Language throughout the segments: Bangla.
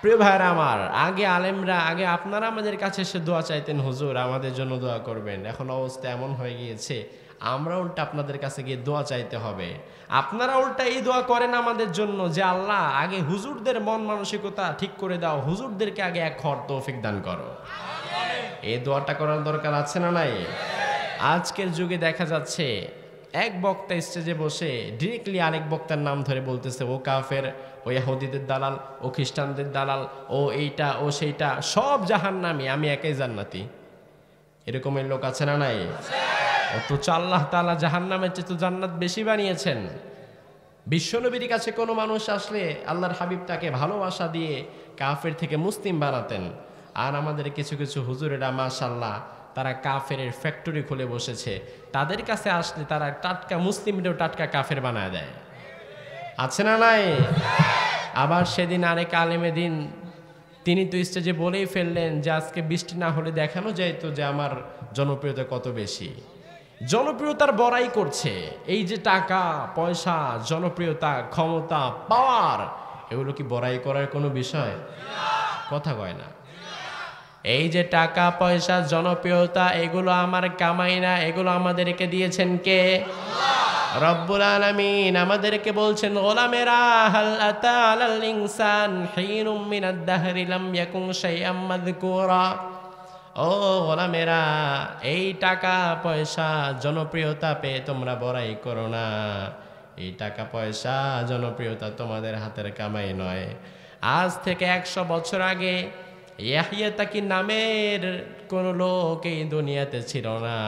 প্রিয় ভাইরা আমার, আগে আলেমরা, আগে আপনারা আমাদের কাছে এসে দোয়া চাইতেন, হুজুর আমাদের জন্য দোয়া করবেন। এখন অবস্থা এমন হয়ে গিয়েছে, আমরা উল্টা আপনাদের কাছে গিয়ে দোয়া চাইতে হবে। আপনারা উল্টা এই দোয়া করেন আমাদের জন্য যে আল্লাহ আগে হুজুরদের মন মানসিকতা ঠিক করে দাও, হুজুরদেরকে আগে এক হওয়ার তৌফিক দান করো। এই দোয়াটা করার দরকার আছে না নাই? আজকের যুগে দেখা যাচ্ছে এক বক্তা স্টেজে বসে ডিরেক্টলি আরেক বক্তার নাম ধরে বলতেছে, ও কাফের, ও ইহুদিদের দালাল, ও খ্রিস্টানদের দালাল, ও এইটা ও সেইটা, সব জাহান্নামী, আমি একাই জান্নাতি। এরকমের লোক আছে না নাই? অথচ আল্লাহ তাআলা জাহান্নামের চেয়ে তো জান্নাত বেশি বানিয়েছেন। বিশ্বনবীর কাছে কোনো মানুষ আসলে আল্লাহর হাবিব তাকে ভালোবাসা দিয়ে কাফের থেকে মুসলিম বানাতেন। আর আমাদের কিছু কিছু হুজুরেরা মাশাআল্লাহ তারা কাফের ফ্যাক্টরি খুলে বসেছে, তাদের কাছে আসলে তারা টাটকা মুসলিমদেরও টাটকা কাফের বানায় দেয়। আছে না নাই? আবার সেদিন আরেক আলেমে দিন, তিনি তো স্টেজে বলেই ফেললেন যে আজকে বৃষ্টি না হলে দেখানো যাইত যে আমার জনপ্রিয়তা কত বেশি। জনপ্রিয়তার বড়াই করছে। এই যে টাকা পয়সা, জনপ্রিয়তা, ক্ষমতা, পাওয়ার, এগুলো কি বড়াই করার কোনো বিষয়? কথা কয় না। এই যে টাকা পয়সা জনপ্রিয়তা, এগুলো আমার কামাই না, এগুলো আমাদেরকে দিয়েছেন কে? রব্বুল আলামিন আমাদেরকে বলছেন, গোলামেরা হাল আতা আলাল ইনসান হিনুম মিনাদ দাহরি লাম ইয়াকুন শাইআম মাযকুরা। ও গোলামেরা, এই টাকা পয়সা জনপ্রিয়তা পেয়ে তোমরা বড়াই করো না। এই টাকা পয়সা জনপ্রিয়তা তোমাদের হাতের কামাই নয়। আজ থেকে 100 বছর আগে ইয়াহইয়া তাকি নামের কোনো লোক এই দুনিয়াতে ছিল না।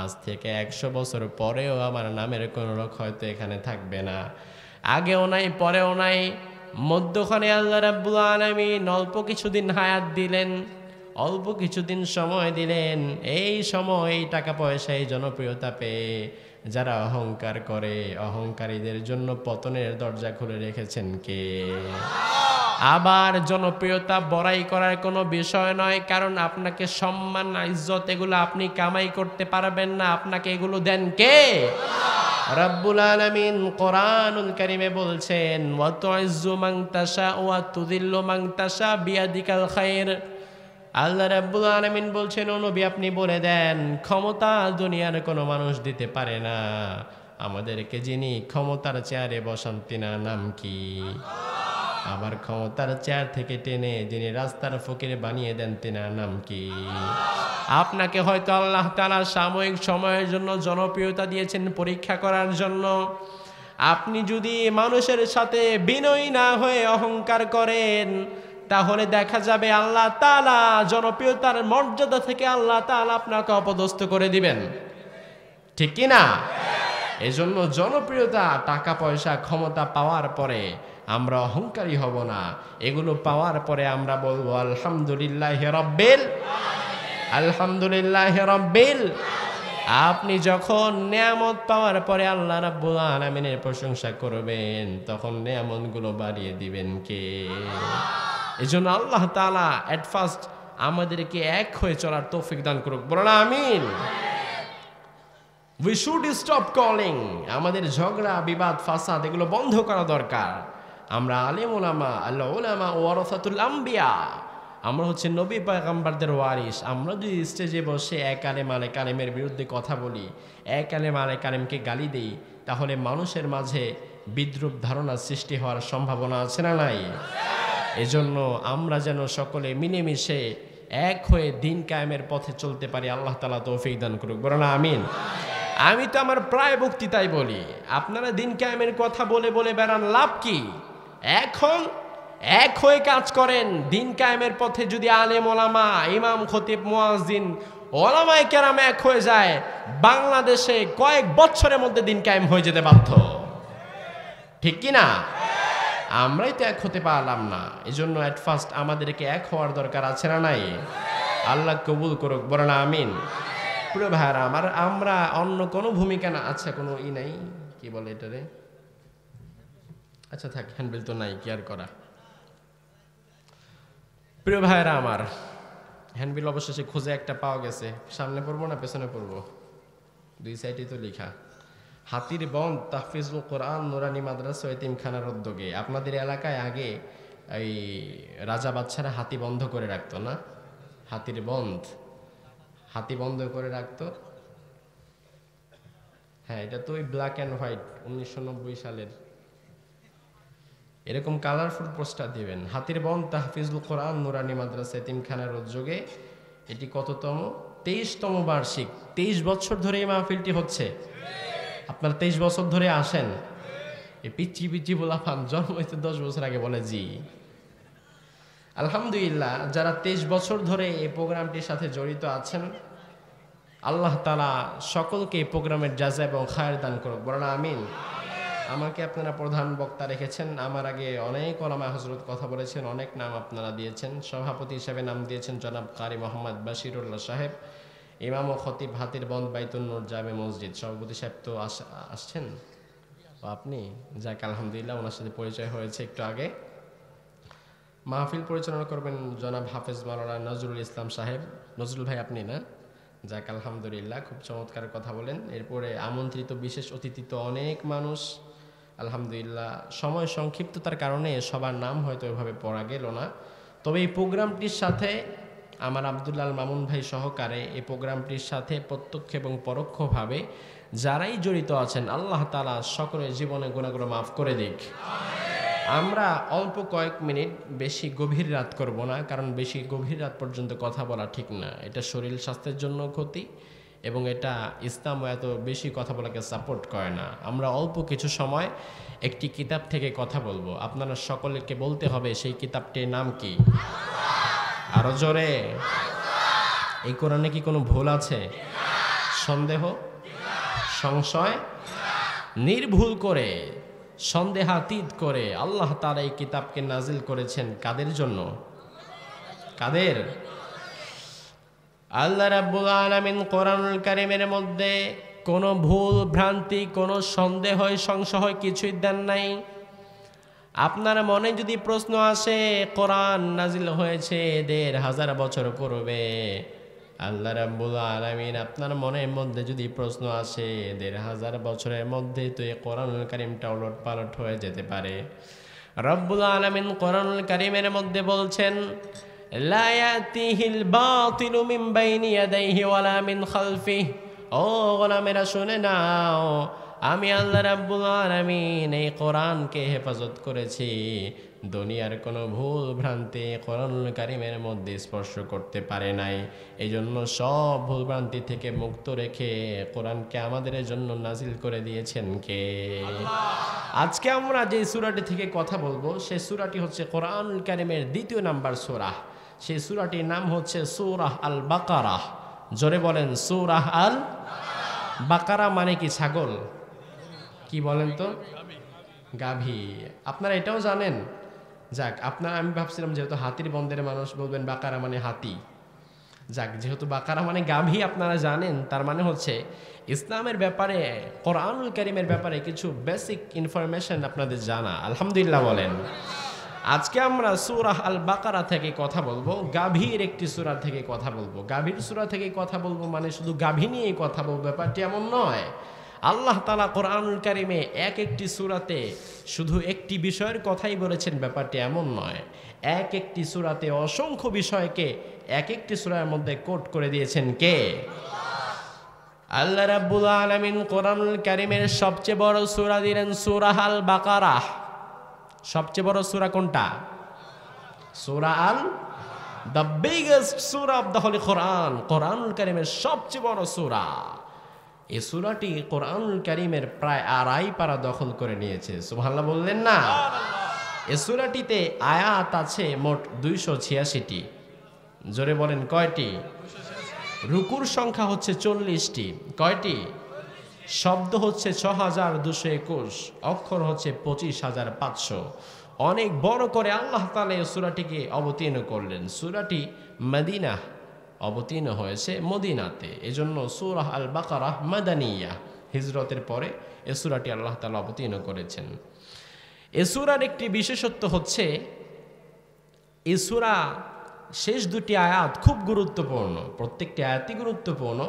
আজ থেকে 100 বছর পরেও আমার নামের কোনো লোক হয়তো এখানে থাকবে না। আগেও নাই, পরেও নাই, মধ্যখানে আল্লাহ রাব্বুল আলামিন অল্প কিছুদিন হায়াত দিলেন, অল্প কিছুদিন সময় দিলেন। এই সময় এই টাকা পয়সা এই জনপ্রিয়তা পেয়ে যারা অহংকার করে, অহংকারীদের জন্য পতনের দরজা খুলে রেখেছেন কে? আবার জনপ্রিয়তা বড়াই করার কোনো বিষয় নয়, কারণ আপনাকে সম্মান ইজ্জত এগুলো আপনি কামাই করতে পারবেন না, আপনাকে এগুলো দেন কে? রব্বুল আলামিন কোরআনুল কারীমে বলছেন, ওয়া তুইজ্জু মান তাশা ওয়া তুযিল্লু মান তাশা বিয়াদিকাল খায়র। আল্লাহ রাব্বুল আলামিন বলছেন, ও নবী আপনি বলে দেন, ক্ষমতা দুনিয়ার কোনো মানুষ দিতে পারে না। আমাদেরকে যিনি ক্ষমতার চেয়ারে বসান তিনার নাম কি? আবার ক্ষমতার চেয়ার থেকে টেনে যিনি রাস্তার ফকির বানিয়ে দেন তিনার নাম কি? আপনাকে হয়তো আল্লাহ তাআলা সাময়িক সময়ের জন্য জনপ্রিয়তা দিয়েছেন পরীক্ষা করার জন্য। আপনি যদি মানুষের সাথে বিনয়ী না হয়ে অহংকার করেন, তাহলে দেখা যাবে আল্লাহ তাআলা জনপ্রিয়তার মর্যাদা থেকে আল্লাহ তাআলা আপনাকে অপদস্থ করে দিবেন। ঠিক কি না? এজন্য জনপ্রিয়তা, টাকা পয়সা, ক্ষমতা পাওয়ার পরে আমরা অহংকারী হব না। এগুলো পাওয়ার পরে আমরা বলবো আলহামদুলিল্লাহি রাব্বিল আলহামদুলিল্লাহি রাব্বিল। আপনি যখন নিয়ামত পাওয়ার পরে আল্লাহ রাব্বুল আলামিনের প্রশংসা করবেন, তখন নিয়ামতগুলো বাড়িয়ে দিবেন কে? এজন্য আল্লাহ তাআলা এট ফার্স্ট আমাদেরকে এক হয়ে চলার তৌফিক দান করুক, বলুন আমিন। We should stop calling. আমাদের ঝগড়া বিবাদ ফাসাদ এগুলো বন্ধ করা দরকার। আমরা আলেম ওলামা, আল্লাহ ওলামা ওয়ারাসাতুল আম্বিয়া, আমরা হচ্ছে নবী পয়গম্বরদের ওয়ারিস। আমরা যদি স্টেজে বসে এক আলেম আরেক আলেমের বিরুদ্ধে কথা বলি, এক আলেম আরেক আলেমকে গালি দেই, তাহলে মানুষের মাঝে বিদ্রূপ ধারণার সৃষ্টি হওয়ার সম্ভাবনা আছে না নাই? এজন্য আমরা যেন সকলে মিলেমিশে এক হয়ে দিন কায়েমের পথে চলতে পারি। আল্লাহ তাআলা তৌফিক দান করুক, বলুন আমিন। আমি তো আমার প্রায় বক্তৃতায় বলি, আপনারা দিন কায়েমের কথা বলে বলে বেড়ান, লাভ কি? এখন এক হয়ে কাজ করেন। দিন কায়েমের পথে যদি আলেম ওলামা, ইমাম খতিব মুয়াজ্জিন ওলামায়ে কেরাম এক হয়ে যায়, বাংলাদেশে কয়েক বছরের মধ্যে দিন কায়েম হয়ে যেতে বাধ্য। ঠিক কি না? আমরাই তো এক হতে পারলাম না। এজন্য এট ফার্স্ট আমাদেরকে এক হওয়ার দরকার আছে না নাই? আল্লাহ কবুল করুক, বলেন আমিন। প্রিয় ভাইরা আমার, আমরা অন্য কোনো ভূমিকা না, আচ্ছা কোনো নাই, কি বলে এটারে, আচ্ছা থাক, হ্যান্ডবিল তো নাই, কি আর করা। প্রিয় ভাইরা আমার, হ্যান্ডবিল অবশেষে খুঁজে একটা পাওয়া গেছে। সামনে পড়বো না পেছনে পড়বো? দুই সাইডে তো লেখা, হাতির বন তাহফিজুল কোরআন নুরানি মাদ্রাসা এতিমখানার উদ্যোগে। আপনাদের এলাকায় আগে এই রাজা বাচ্চারা হাতি বন্ধ করে রাখতো না, হাতি বন্ধ করে রাখতো। হ্যাঁ, এটা তো ওই ব্ল্যাক অ্যান্ড হোয়াইট 1990 সালের এরকম কালারফুল পোস্টার দিবেন। হাতির বন তাহফিজুল কোরআন নুরানি মাদ্রাসা এতিমখানার উদ্যোগে এটি কততম? 23তম বার্ষিক। 23 বছর ধরে এই মাহফিলটি হচ্ছে। আপনারা 23 বছর ধরে আসেন। এই পিচ্ছি পিচ্ছি বলাফান জন্ম হয়েছে 10 বছর আগে বলে জি। আলহামদুলিল্লাহ, যারা 23 বছর ধরে এই প্রোগ্রামটির সাথে জড়িত আছেন, আল্লাহ তাআলা সকলকে এই প্রোগ্রামের জাযা এবং খায়ের দান করুক, বলেন আমিন। আমাকে আপনারা প্রধান বক্তা রেখেছেন। আমার আগে অনেক ওলামা হযরত কথা বলেছেন, অনেক নাম আপনারা দিয়েছেন। সভাপতি হিসেবে নাম দিয়েছেন জনাব কারি মোহাম্মদ বাশিরুল্লাহ সাহেব, ইমাম ও খতিব হাতিরবন্দ বাইতুন নূর জামে মসজিদ। সভাপতি সাহেব তো আসছেন, আপনি যাক আলহামদুলিল্লাহ, ওনার সাথে পরিচয় হয়েছে একটু আগে। মাহফিল পরিচালনা করবেন জনাব হাফেজ মাওলানা নজরুল ইসলাম সাহেব। নজরুল ভাই আপনি না? যাক আলহামদুলিল্লাহ, খুব চমৎকার কথা বলেন। এরপরে আমন্ত্রিত বিশেষ অতিথি তো অনেক মানুষ, আলহামদুলিল্লাহ। সময় সংক্ষিপ্ততার কারণে সবার নাম হয়তো এভাবে পড়া গেল না। তবে এই প্রোগ্রামটির সাথে আমার আব্দুল্লাহ মামুন ভাই সহকারে এই প্রোগ্রামটির সাথে প্রত্যক্ষ এবং পরোক্ষভাবে যারাই জড়িত আছেন, আল্লাহ তাআলা সকলের জীবনে গুনাহগুলো মাফ করে দিক। আমরা অল্প কয়েক মিনিট, বেশি গভীর রাত করব না, কারণ বেশি গভীর রাত পর্যন্ত কথা বলা ঠিক না। এটা শরীর স্বাস্থ্যের জন্য ক্ষতি এবং এটা ইসলাম এত বেশি কথা বলাকে সাপোর্ট করে না। আমরা অল্প কিছু সময় একটি কিতাব থেকে কথা বলবো। আপনারা সকলকে বলতে হবে সেই কিতাবটির নাম কি। আরো জোরে। এই কোরআনে কি কোনো ভুল আছে? সন্দেহ, সংশয় নির্ভুল করে, সন্দেহাতীত করে আল্লাহ তাআলা এই কিতাবকে নাজিল করেছেন কাদের জন্য? কাদের? আল্লাহ রাব্বুল আলামিন কোরআনুল কারীমের মধ্যে কোনো ভুল ভ্রান্তি, কোনো সন্দেহ সংশয় কিছুই দেন নাই। আপনার মনে যদি প্রশ্ন আসে কোরআন নাজিল হয়েছে ১,৫০০ বছর পূর্বে, আল্লাহ রাব্বুল আলামিন আপনার মনের মধ্যে যদি প্রশ্ন আসে ১,৫০০ বছরের মধ্যে তো এই কোরআনুল কারীমটা উলট পালট হয়ে যেতে পারে। রব্বুল আলামিন কোরআনুল কারীমের মধ্যে বলছেন, লা ইয়াতিহিল বাতিলু মিন বাইনি ইয়াদাইহি ওয়ালা মিন খালফিহি। ও গোলামেরা শুনে নাও, আমি আল্লাহ রাব্বুল আলামিন এই কোরআনকে হেফাজত করেছি। দুনিয়ার কোনো ভুল ভ্রান্তি কোরআনুল কারীমের মধ্যে স্পর্শ করতে পারে নাই। এই জন্য সব ভুল ভ্রান্তি থেকে মুক্ত রেখে কোরআনকে আমাদের জন্য নাজিল করে দিয়েছেন কে? আজকে আমরা যে সূরাটি থেকে কথা বলবো সেই সূরাটি হচ্ছে কোরআনুল কারীমের ২য় নাম্বার সূরা। সেই সূরাটির নাম হচ্ছে সূরা আল বাকারা। জোরে বলেন সূরা আল বাকারা। মানে কি? ছাগল। কি বলেন তো? গাভী। আপনারা এটাও জানেন? যাক, আপনারা, আমি ভাবছিলাম যেহেতু হাতির বন্ধের মানুষ বলবেন বাকারা মানে হাতি। যাক, যেহেতু বাকারা মানে গাভী আপনারা জানেন, তার মানে হচ্ছে ইসলামের ব্যাপারে, কোরআনুল কারীমের ব্যাপারে কিছু বেসিক ইনফরমেশন আপনাদের জানা। আলহামদুলিল্লাহ বলেন। আজকে আমরা সূরা আল বাকারা থেকে কথা বলবো, গাভীর একটি সূরা থেকে কথা বলবো। গাভীর সূরা থেকে কথা বলবো মানে শুধু গাভী নিয়েই কথা বলবো, ব্যাপারটি এমন নয়। আল্লাহ তাআলা কোরআনুল কারীমে এক একটি সূরাতে শুধু একটি বিষয়ের কথাই বলেছেন, ব্যাপারটি এমন নয়। এক একটি সূরাতে অসংখ্য বিষয়কে এক একটি সূরার মধ্যে কোট করে দিয়েছেন কে? আল্লাহ রাব্বুল আলামিন কোরআনুল কারীমের সবচেয়ে বড় সূরা দিলেন সূরা আল বাকারা। সবচেয়ে বড় সূরা কোনটা? সূরা আল, দ্য বিগেস্ট সূরা অফ দ্য হোলি কোরআন। কোরআনুল কারীমের সবচেয়ে বড় সূরা। এই সূরাটি কোরআনুল কারীমের প্রায় ২.৫ পারা দখল করে নিয়েছে। সুবহানাল্লাহ বললেন না? এই সূরাটিতে আয়াত আছে মোট ২৮৬টি। জোরে বলেন কয়টি? রুকুর সংখ্যা হচ্ছে ৪০টি। কয়টি? শব্দ হচ্ছে ৬,২২১, অক্ষর হচ্ছে ২৫,৫০০। অনেক বড় করে আল্লাহ তাআলা এই সূরাটিকে অবতীর্ণ করলেন। সূরাটি মদিনা অবতীর্ণ হয়েছে, মদিনাতে। এজন্য সূরা আল বাকারা মাদানিয়া, হিজরতের পরে এ সূরাটি আল্লাহ তাআলা অবতীর্ণ করেছেন। এ সূরার একটি বিশেষত্ব হচ্ছে এই সূরা শেষ দুটি আয়াত খুব গুরুত্বপূর্ণ। প্রত্যেকটি আয়াতই গুরুত্বপূর্ণ,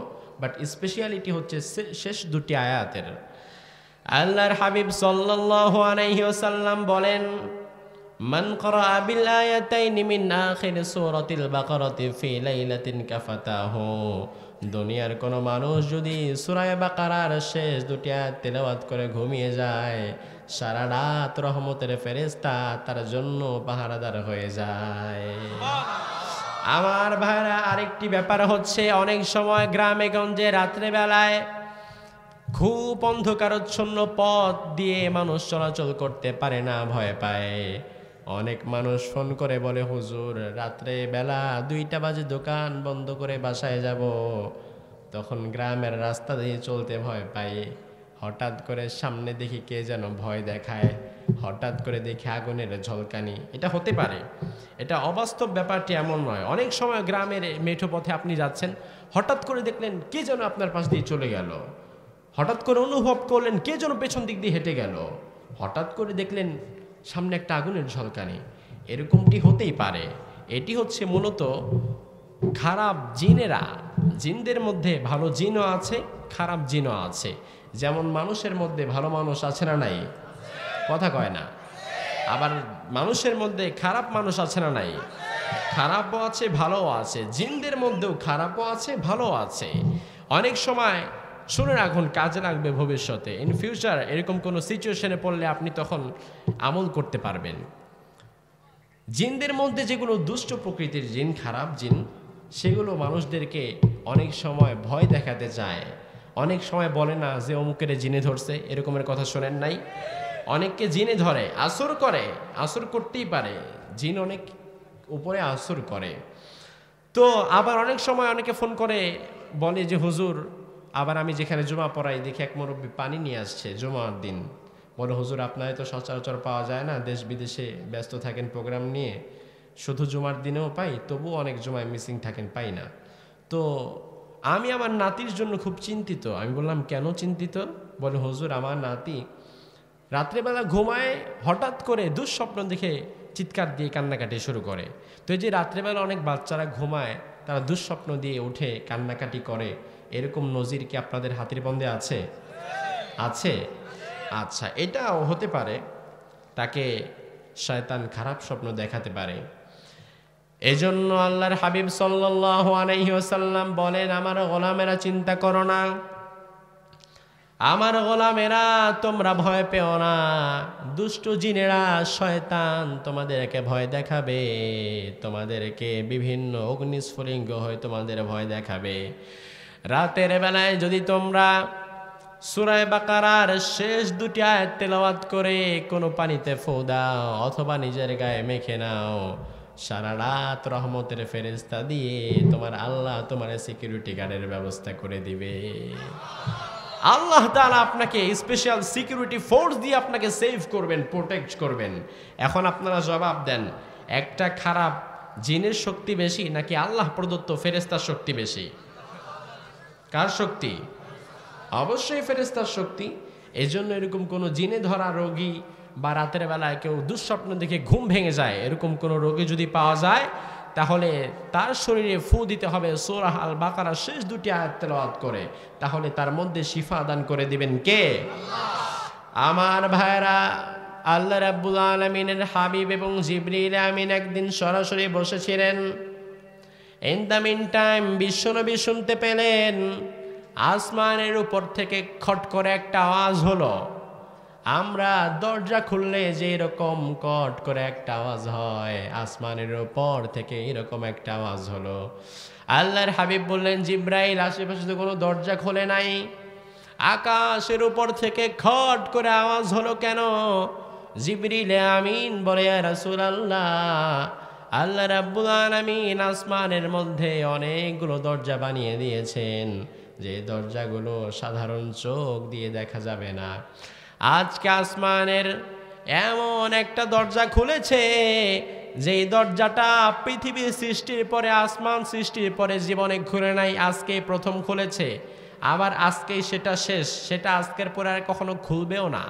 বাট স্পেশালিটি হচ্ছে শেষ দুটি আয়াতের। আল্লাহর হাবিব সাল্লাল্লাহু আলাইহি ওয়াসাল্লাম বলেন, মান ক্বারা বিল আয়াতাইনি মিন আখির সূরাতিল বাকারাতি ফি লাইলাতিন কাফাতাহু। দুনিয়ার কোনো মানুষ যদি সূরা বাকারার শেষ দুটি আয়াত তেলাওয়াত করে ঘুমিয়ে যায়, সারা রাত রহমতের ফেরেশতা তার জন্য পাহারাদার হয়ে যায়। আমার ভাইরা, আরেকটি ব্যাপার হচ্ছে, অনেক সময় গ্রামে গঞ্জে রাত্রে বেলায় খুব অন্ধকারচ্ছন্ন পথ দিয়ে মানুষ চলাচল করতে পারে না, ভয় পায়। অনেক মানুষ ফোন করে বলে, হুজুর রাত্রে বেলা 2টা বাজে দোকান বন্ধ করে বাসায় যাব। তখন গ্রামের রাস্তা দিয়ে চলতে ভয় পাই। হঠাৎ করে সামনে দেখি কে যেন ভয় দেখায়, হঠাৎ করে দেখি আগুনের ঝলকানি। এটা হতে পারে, এটা অবাস্তব ব্যাপারটি এমন নয়। অনেক সময় গ্রামের মেঠো পথে আপনি যাচ্ছেন, হঠাৎ করে দেখলেন কে যেন আপনার পাশ দিয়ে চলে গেল, হঠাৎ করে অনুভব করলেন কে যেন পেছন দিক দিয়ে হেঁটে গেল, হঠাৎ করে দেখলেন সামনে একটা আগুনের ঝলকানি। এরকমটি হতেই পারে। এটি হচ্ছে মূলত খারাপ জিনেরা। জিনদের মধ্যে ভালো জিনও আছে, খারাপ জিনও আছে। যেমন মানুষের মধ্যে ভালো মানুষ আছে না নাই? কথা কয় না। আবার মানুষের মধ্যে খারাপ মানুষ আছে না নাই? খারাপও আছে, ভালোও আছে। জিনদের মধ্যেও খারাপও আছে, ভালোও আছে। অনেক সময় শুনে রাখুন, কাজে লাগবে ভবিষ্যতে। ইন ফিউচার এরকম কোনো সিচুয়েশনে পড়লে আপনি তখন আমল করতে পারবেন। জিনদের মধ্যে যেগুলো দুষ্ট প্রকৃতির জিন, খারাপ জিন, সেগুলো মানুষদেরকে অনেক সময় ভয় দেখাতে চায়। অনেক সময় বলে না যে অমুকের জিনে ধরছে, এরকমের কথা শোনেন নাই? অনেককে জিনে ধরে, আসর করে, আসর করতেই পারে। জিন অনেক উপরে আসর করে। তো আবার অনেক সময় অনেকে ফোন করে বলে যে হুজুর, আবার আমি যেখানে জুমা পড়াই দেখি এক মুরব্বী পানি নিয়ে আসছে জুমার দিন। বলে, হুজুর আপনার তো সচরাচর পাওয়া যায় না, দেশ বিদেশে ব্যস্ত থাকেন প্রোগ্রাম নিয়ে, শুধু জুমার দিনেও পাই, তবুও অনেক জুমায় মিসিং থাকেন, পাই না। তো আমি আমার নাতির জন্য খুব চিন্তিত। আমি বললাম, কেন চিন্তিত? বলে, হুজুর আমার নাতি রাত্রেবেলা ঘুমায়, হঠাৎ করে দুঃস্বপ্ন দেখে চিৎকার দিয়ে কান্নাকাটি শুরু করে। তো এই যে রাত্রেবেলা অনেক বাচ্চারা ঘুমায়, তারা দুঃস্বপ্ন দিয়ে উঠে কান্নাকাটি করে, এরকম নজির কি আপনাদের হাতের বন্দে আছে? আছে? আচ্ছা, এটাও হতে পারে তাকে শয়তান খারাপ স্বপ্ন দেখাতে পারে। এজন্য আল্লাহর হাবিব সাল্লাল্লাহু আলাইহি ওয়াসাল্লাম বলেন, আমার গোলামেরা চিন্তা করো না, আমার গোলামেরা তোমরা ভয় পেও না। দুষ্ট জিনেরা, শয়তান তোমাদেরকে ভয় দেখাবে, তোমাদেরকে বিভিন্ন অগ্নিস্ফুলিঙ্গ হয়ে তোমাদের ভয় দেখাবে। রাতের বেলায় যদি তোমরা সূরা বাকারার শেষ দুটি আয়াত তেলাওয়াত করে কোনো পানিতে ফু দাও অথবা নিজের গায়ে মেখে নাও, সারা রাত রহমতের ফেরেশতা দিয়ে তোমার আল্লাহ তোমার সিকিউরিটি গার্ডের ব্যবস্থা করে দিবে। আল্লাহ তাআলা আপনাকে স্পেশাল সিকিউরিটি ফোর্স দিয়ে আপনাকে সেভ করবেন, প্রোটেক্ট করবেন। এখন আপনারা জবাব দেন, একটা খারাপ জিনের শক্তি বেশি নাকি আল্লাহ প্রদত্ত ফেরেশতার শক্তি বেশি? কার শক্তি? অবশ্যই ফেরেশতার শক্তি। এজন্য এরকম কোনো জিনে ধরা রোগী বা রাতের বেলায় কেউ দুঃস্বপ্ন দেখে ঘুম ভেঙে যায়, এরকম কোনো রোগী যদি পাওয়া যায়, তাহলে তার শরীরে ফু দিতে হবে সূরা আল বাকারার শেষ দুটি আয়াত তেলাওয়াত করে, তাহলে তার মধ্যে শিফা দান করে দিবেন কে? আমার ভাইরা, আল্লাহ রাব্বুল আলামিনের হাবিব এবং জিবরিল আমিন একদিন সরাসরি বসেছিলেন। ইন দ্য মিন টাইম বিশ্বনবী শুনতে পেলেন আসমানের উপর থেকে খট করে একটা আওয়াজ হলো। আমরা দরজা খুললে যে এরকম কট করে একটা আওয়াজ হয়, আসমানের উপর থেকে এরকম একটা আওয়াজ হলো। আল্লাহর হাবিব বললেন, জিব্রাইল আশেপাশে তো কোনো দরজা খোলে নাই, আকাশের উপর থেকে খট করে আওয়াজ হলো কেন? জিবরিল আমিন বলে, ইয়া রাসূলুল্লাহ, আল্লাহ রাব্বুল আলামিন আসমানের মধ্যে অনেকগুলো দরজা বানিয়ে দিয়েছেন, যে দরজাগুলো সাধারণ চোখ দিয়ে দেখা যাবে না। আজকে আসমানের এমন একটা দরজা খুলেছে, যেই দরজাটা পৃথিবী সৃষ্টির পরে, আসমান সৃষ্টির পরে জীবনে খুলে নাই, আজকে প্রথম খুলেছে। আবার আজকেই সেটা শেষ, সেটা আজকের পরে আর কখনো খুলবেও না।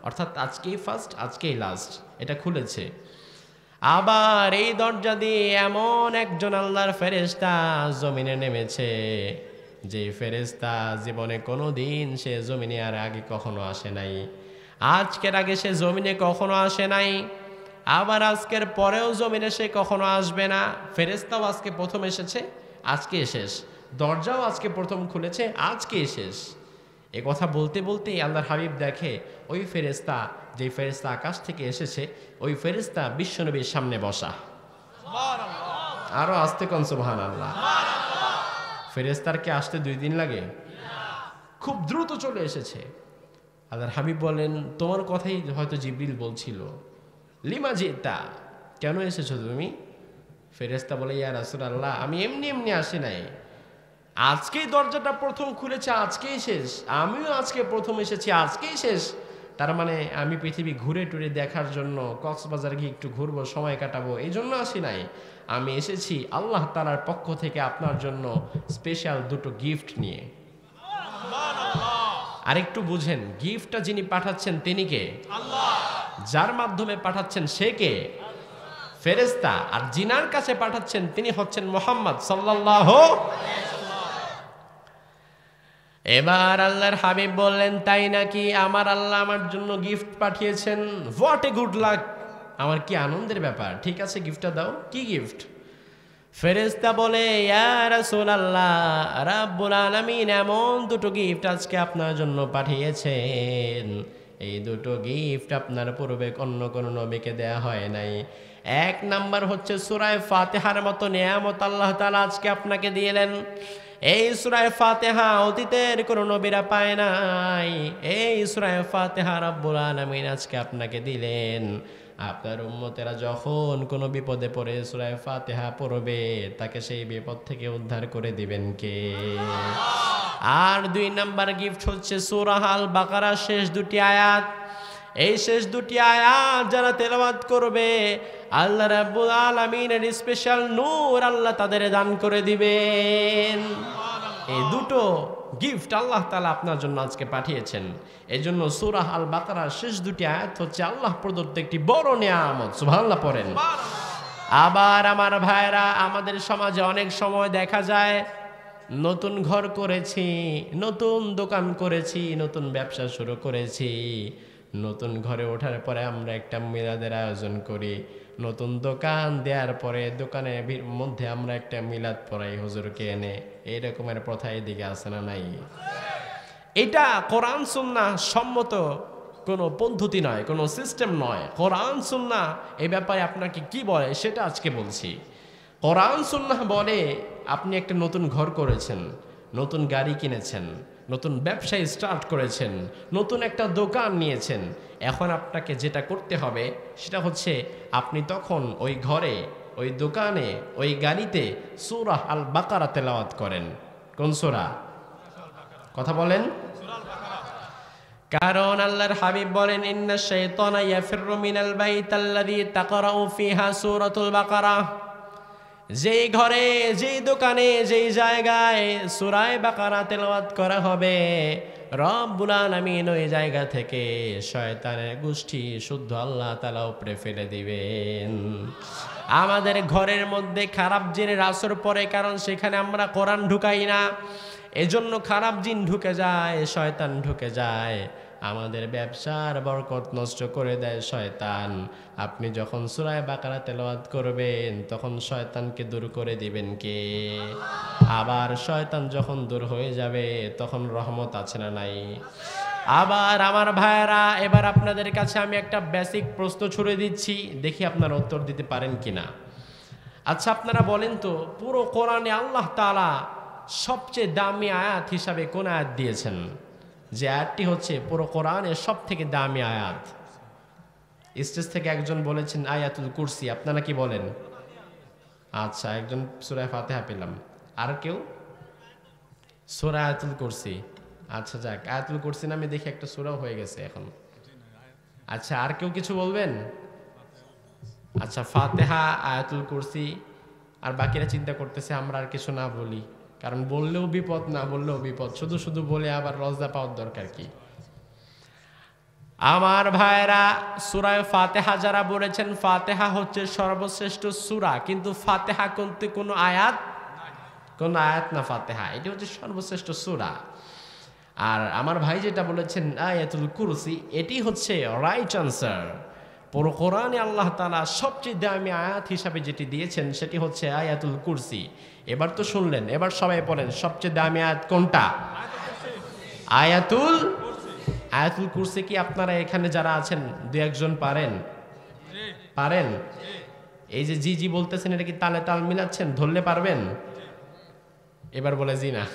অর্থাৎ আজকেই ফার্স্ট, আজকেই লাস্ট, এটা খুলেছে। আবার এই দরজা দিয়ে এমন একজন আল্লাহর ফেরেশতা জমিনে নেমেছে, যে ফেরেশতা জীবনে কোনো দিন সে জমিনে আর আগে কখনো আসে নাই, আজকের আগে সে জমিনে কখনো আসে নাই। আবার আজকের পরেও জমিনে সে কখনো আসবে না। ফেরেশতাও আজকে প্রথম এসেছে, আজকে শেষ। দরজাও আজকে প্রথম খুলেছে, আজকে শেষ। এ কথা বলতে বলতেই আল্লাহর হাবিব দেখে ওই ফেরেশতা, যে ফেরেশতা আকাশ থেকে এসেছে, ওই ফেরেশতা বিশ্বনবীর সামনে বসা। আরো আস্তে কোন সুবহানাল্লাহ। ফেরেশতার কি আসতে 2 দিন লাগে? খুব দ্রুত চলে এসেছে। আল্লাহর হাবিব বলেন, তোমার কথাই হয়তো জিবরিল বলছিল। লিমা জিতা, কেন এসেছো তুমি? ফেরেশতা বলে, ইয়া রাসূলুল্লাহ, আমি এমনি এমনি আসি নাই, আজকেই দরজাটা প্রথম খুলেছে, আজকেই শেষ। আমিও আজকে প্রথম এসেছি, আজকেই শেষ। তার মানে আমি পৃথিবী ঘুরে টুরে দেখার জন্য, কক্সবাজার গিয়ে একটু ঘুরবো, সময় কাটাবো, এই জন্য আসি নাই। আমি এসেছি আল্লাহ তাআলার পক্ষ থেকে আপনার জন্য স্পেশাল 2টো গিফট নিয়ে। আরেকটু বুঝেন, গিফটটা যিনি পাঠাচ্ছেন তিনি কে? আল্লাহ। যার মাধ্যমে পাঠাচ্ছেন সে কে? ফেরেশতা। আর জিনার কাছে পাঠাচ্ছেন তিনি হচ্ছেন মুহাম্মদ সাল্লাল্লাহু। এবার আল্লাহর হাবিব বললেন, তাই নাকি? আমার আল্লাহ আমার জন্য গিফট পাঠিয়েছেন, হোয়াট এ গুড লাক, আমার কি আনন্দের ব্যাপার। ঠিক আছে, গিফটটা দাও। কি গিফট? ফেরেশতা বলে, ইয়া রাসূলুল্লাহ, রাব্বুল আলামিন এমন 2টো গিফট আজকে আপনার জন্য পাঠিয়েছেন, এই 2টো গিফট আপনার পূর্বে অন্য কোনো নবীকে দেয়া হয় নাই। 1 নাম্বার হচ্ছে সূরা ফাতিহার মতো নিয়ামত আল্লাহ তাআলা আজকে আপনাকে দিলেন। এই সূরা ফাতিহা অতীতের কোনো নবীরা পায় নাই। এই সূরা ফাতিহা রব্বুল আলামিন আজকে আপনাকে দিলেন। আপনার উম্মতেরা যখন কোনো বিপদে পড়ে সূরা ফাতিহা পড়বে, তাকে সেই বিপদ থেকে উদ্ধার করে দিবেন কে? আর 2 নাম্বার গিফট হচ্ছে সূরা আল বাকারার শেষ 2টি আয়াত। এই শেষ 2টি আয়াত যারা তেলাওয়াত করবে, আল্লাহ রাব্বুল আলামিনের স্পেশাল নূর আল্লাহ তাদের দান করে দিবেন। এই 2টো গিফট আল্লাহ তাআলা আপনার জন্য আজকে পাঠিয়েছেন। এই জন্য সূরা আল বাকারার শেষ 2টি আয়াত হচ্ছে আল্লাহ প্রদত্ত একটি বড় নিয়ামত। সুবহানাল্লাহ পড়েন। আবার আমার ভাইরা, আমাদের সমাজে অনেক সময় দেখা যায় নতুন ঘর করেছি, নতুন দোকান করেছি, নতুন ব্যবসা শুরু করেছি। নতুন ঘরে ওঠার পরে আমরা একটা মিলাদের আয়োজন করি। নতুন দোকান দেওয়ার পরে দোকানের মধ্যে আমরা একটা মিলাদ পড়াই হুজুরকে এনে। এই রকমের প্রথা এদিকে আছে না নাই? এটা কোরআন সুন্নাহ সম্মত কোনো পদ্ধতি নয়, কোনো সিস্টেম নয়। কোরআন সুন্নাহ এই ব্যাপারে আপনাকে কি বলে সেটা আজকে বলছি। কোরআন সুন্নাহ বলে, আপনি একটা নতুন ঘর করেছেন, নতুন গাড়ি কিনেছেন, নতুন ব্যবসায় স্টার্ট করেছেন, নতুন একটা দোকান নিয়েছেন। এখন আপনাকে যেটা করতে হবে সেটা হচ্ছে, আপনি তখন ওই ঘরে, ওই দোকানে, ওই গাড়িতে সূরা আল বাকারা তেলাওয়াত করেন। কোন সূরা? কথা বলেন। কারণ আল্লাহর হাবিব বলেন, ইন্নাশ শাইতানা ইয়াফিররু মিনাল বাইতাল্লাযী তাকরাউ ফিহা সূরাতুল বাকারা। যেই ঘরে, যেই দোকানে, যেই জায়গায় সূরা বাকারা তেলাওয়াত করা হবে, রব্বুল আলামিন ওই জায়গা থেকে শয়তানের গোষ্ঠী শুদ্ধ আল্লাহ তাআলা উপরে ফেলে দিবেন। আমাদের ঘরের মধ্যে খারাপ জিনের আসর পড়ে, কারণ সেখানে আমরা কোরআন ঢুকাই না। এজন্য খারাপ জিন ঢুকে যায়, শয়তান ঢুকে যায়, আমাদের ব্যবসার বরকত নষ্ট করে দেয় শয়তান। আপনি যখন সূরা বাকারা তেলাওয়াত করবেন, তখন শয়তানকে দূর করে দিবেন কে? আবার শয়তান যখন দূর হয়ে যাবে, তখন রহমত আছে না নাই? আবার আমার ভাইয়েরা, এবার আপনাদের কাছে আমি একটা বেসিক প্রশ্ন ছুড়ে দিচ্ছি, দেখি আপনারা উত্তর দিতে পারেন কিনা। আচ্ছা, আপনারা বলেন তো, পুরো কোরআনে আল্লাহ তাআলা সবচেয়ে দামি আয়াত হিসাবে কোন আয়াত দিয়েছেন? যে আয়াতটি হচ্ছে পুরো কোরআনের সব থেকে দামি আয়াত। স্টেজ থেকে একজন বলেছেন আয়াতুল কুরসি, আপনারা কি বলেন? আচ্ছা, একজন সূরা ফাতিহা পেলাম। আর কেউ? সূরা আয়াতুল কুরসি। আচ্ছা যাক, আয়াতুল কুরসি নামে দেখি একটা সূরাও হয়ে গেছে এখন। আচ্ছা, আর কেউ কিছু বলবেন? আচ্ছা, ফাতিহা, আয়াতুল কুরসি, আর বাকিরা চিন্তা করতেছে আমরা আর কিছু না বলি, কারণ বললেও বিপদ, না বললেও বিপদ। শুধু শুধু বলে আবার লজ্জা পাওয়ার দরকার কি? আমার ভাইরা, সূরা ফাতিহা যারা বলেছেন, ফাতিহা হচ্ছে সর্বশ্রেষ্ঠ সূরা, কিন্তু ফাতিহা কিন্তু কোনো আয়াত, কোন আয়াত না ফাতিহা, এটি হচ্ছে সর্বশ্রেষ্ঠ সূরা। আর আমার ভাই যেটা বলেছেন আয়াতুল কুরসি, এটি হচ্ছে রাইট আনসার। পুরো কোরআনে আল্লাহ তাআলা সবচেয়ে দামি আয়াত হিসাবে যেটি দিয়েছেন সেটি হচ্ছে আয়াতুল কুরসি। এবার তো শুনলেন, এবার সবাই বলেন সবচেয়ে দামি আয়াত কোনটা? আয়াতুল আয়াতুল কুরসি। কি আপনারা এখানে যারা আছেন দু একজন পারেন? পারেন? এই যে জি জি বলতেছেন, এটা কি তালে তাল মিলাচ্ছেন? ধরলে পারবেন? এবার বলে জি না।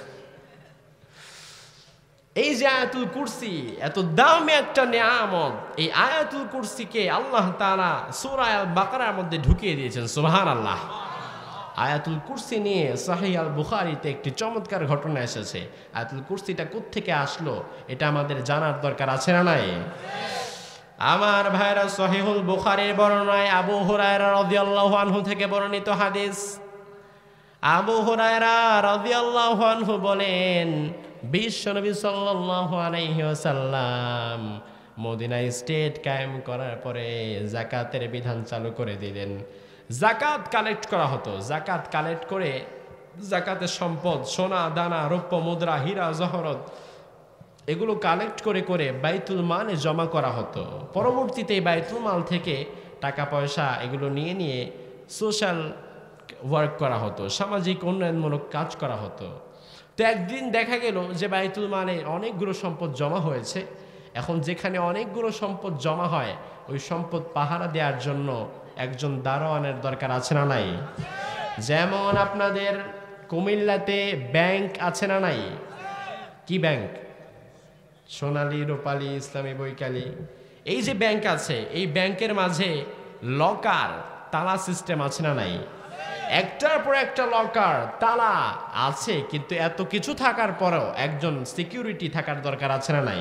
এই যে আয়াতুল কুরসি এত দামি একটা নিয়ামত, এই আয়াতুল কুরসিকে আল্লাহ তাআলা সূরা আল বাকারার মধ্যে ঢুকিয়ে দিয়েছেন। সুবহানাল্লাহ। আয়াতুল কুরসি নিয়ে সহিহ আল বুখারীতে একটি চমৎকার ঘটনা এসেছে। আয়াতুল কুরসিটা কোত্থেকে আসলো এটা আমাদের জানার দরকার আছে না নাই? আমার ভাইরা, সহিহুল বুখারীর বর্ণনায় আবু হুরায়রা রাদিয়াল্লাহু আনহু থেকে বর্ণিত হাদিস। আবু হুরায়রা রাদিয়াল্লাহু আনহু বলেন, বিশ্বনবী সাল্লাল্লাহু আলাইহি ওয়াসাল্লাম মদিনায় স্টেট কায়েম করার পরে যাকাতের বিধান চালু করে দিলেন। যাকাত কালেক্ট করা হতো। যাকাত কালেক্ট করে যাকাতের সম্পদ, সোনা দানা, রৌপ্য মুদ্রা, হীরা জহরত, এগুলো কালেক্ট করে করে বাইতুল মালে জমা করা হতো। পরবর্তীতে বাইতুল মাল থেকে টাকা পয়সা এগুলো নিয়ে নিয়ে সোশ্যাল ওয়ার্ক করা হতো, সামাজিক উন্নয়নমূলক কাজ করা হতো। তো একদিন দেখা গেল যে বাইতুল মালে অনেকগুলো সম্পদ জমা হয়েছে। এখন যেখানে অনেকগুলো সম্পদ জমা হয়, ওই সম্পদ পাহারা দেওয়ার জন্য একজন দারোয়ানের দরকার আছে না নাই? যেমন আপনাদের কুমিল্লাতে ব্যাংক আছে না নাই? কি ব্যাংক? সোনালী, রূপালী, ইসলামী, বৈকালী, এই যে ব্যাংক আছে, এই ব্যাংকের মাঝে লকার, তালা সিস্টেম আছে না নাই? একটার পর একটা লকার, তালা আছে, কিন্তু এত কিছু থাকার পরেও একজন সিকিউরিটি থাকার দরকার আছে না নাই?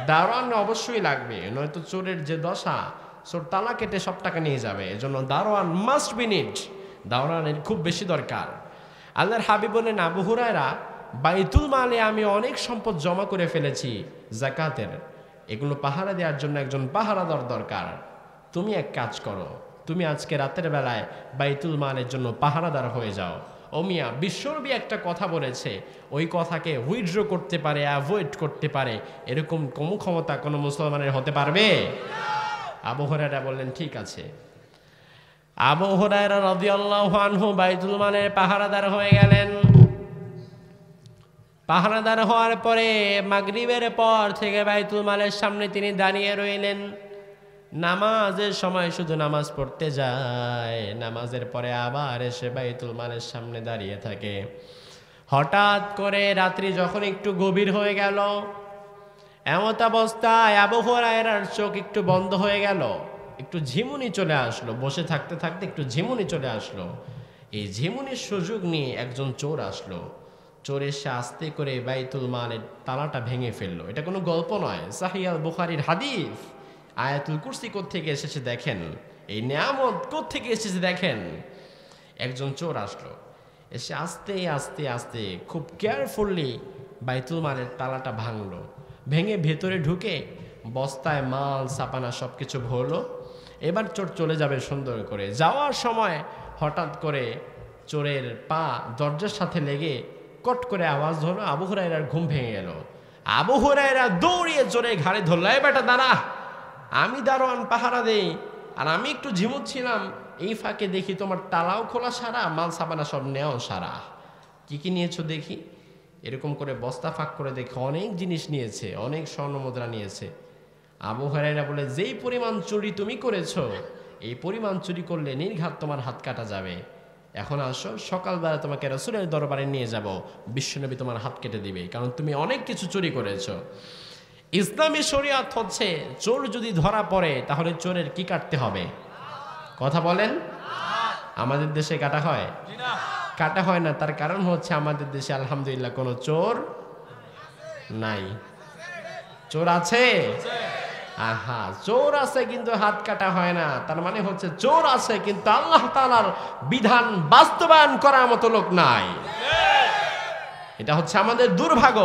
দারোয়ান অবশ্যই লাগবে, নয়তো চোরের যে দশা, চোর তালা কেটে সব টাকা নিয়ে যাবে। এজন্য দারোয়ান মাস্ট বি নিড, দারোয়ানের খুব বেশি দরকার। আল্লাহর হাবিব বলেন, আবু হুরায়রা, বাইতুল মালে আমি অনেক সম্পদ জমা করে ফেলেছি যাকাতের, এগুলো পাহারা দেওয়ার জন্য একজন পাহারাদার দরকার। তুমি এক কাজ করো, তুমি আজকে রাতের বেলায় বাইতুল মালের জন্য পাহারাদার হয়ে যাও। ও মিয়া, বিশ্বনবী একটা কথা বলেছে, ওই কথাকে উইথড্র করতে পারে, অ্যাভয়েড করতে পারে, এরকম কোনো ক্ষমতা কোনো মুসলমানের হতে পারবে? আবু হুরায়রা বললেন ঠিক আছে। আবু হুরায়রা রাদিয়াল্লাহু আনহু বাইতুল মালের পাহারাদার হয়ে গেলেন। পাহারাদার হওয়ার পরে মাগরিবের পর থেকে বাইতুল মালের সামনে তিনি দাঁড়িয়ে রইলেন। নামাজের সময় শুধু নামাজ পড়তে যায়, নামাজের পরে আবার এসে বাইতুল মালের সামনে দাঁড়িয়ে থাকে। হঠাৎ করে রাত্রি যখন একটু গভীর হয়ে গেল, এমত অবস্থায় আবু হুরায়রার চোখ একটু বন্ধ হয়ে গেল, একটু ঝিমুনি চলে আসলো। বসে থাকতে থাকতে একটু ঝিমুনি চলে আসলো। এই ঝিমুনির সুযোগ নিয়ে একজন চোর আসলো। চোর এসে আস্তে করে বাইতুল মালের তালাটা ভেঙে ফেললো। এটা কোনো গল্প নয়, সহিহ আল বুখারীর হাদিস। আয়াতুল কুরসি কোত্থেকে এসেছে দেখেন, এই নিয়ামত কোত্থেকে এসেছে দেখেন। একজন চোর আসলো, এসে আস্তে আস্তে আস্তে খুব কেয়ারফুলি বাইতুল মালের তালাটা ভাঙলো। ভেঙে ভেতরে ঢুকে বস্তায় মাল ছাপানা সব কিছু ভরলো। এবার চোর চলে যাবে সুন্দর করে। যাওয়ার সময় হঠাৎ করে চোরের পা দরজার সাথে লেগে কট করে আওয়াজ হলো। আবু হুরায়রার ঘুম ভেঙে গেল। আবু হুরায়রা দৌড়িয়ে চোরের ঘাড়ে ধরল, এই বেটা দাঁড়া, আমি দারোয়ান, পাহারা দেই, আর আমি একটু ঝিমুচ্ছিলাম, এই ফাঁকে দেখি তোমার তালাও খোলা সারা, মাল সাবানা সব নেও সারা। কি কি নিয়েছো দেখি। এরকম করে বস্তা ফাঁক করে দেখে অনেক জিনিস নিয়েছে, অনেক স্বর্ণ মুদ্রা নিয়েছে। আবু হুরায়রা বলে, যেই পরিমাণ চুরি তুমি করেছো, এই পরিমাণ চুরি করলে নির্ঘাত তোমার হাত কাটা যাবে। এখন আসো, সকালবেলা তোমাকে রাসূলের দরবারে নিয়ে যাব, বিশ্বনবী তোমার হাত কেটে দিবে, কারণ তুমি অনেক কিছু চুরি করেছো। ইসলামী শরিয়ত হচ্ছে, চোর যদি ধরা পড়ে তাহলে চোরের কি কাটতে হবে? কথা বলেন। আমাদের দেশে কাটা হয়? কাটা হয় না। তার কারণ হচ্ছে আমাদের দেশে আলহামদুলিল্লাহ কোনো চোর নাই। চোর আছে? আহা, চোর আছে কিন্তু হাত কাটা হয় না। তার মানে হচ্ছে চোর আছে কিন্তু আল্লাহ তাআলার বিধান বাস্তবায়ন করার মতো লোক নাই। এটা হচ্ছে আমাদের দুর্ভাগ্য।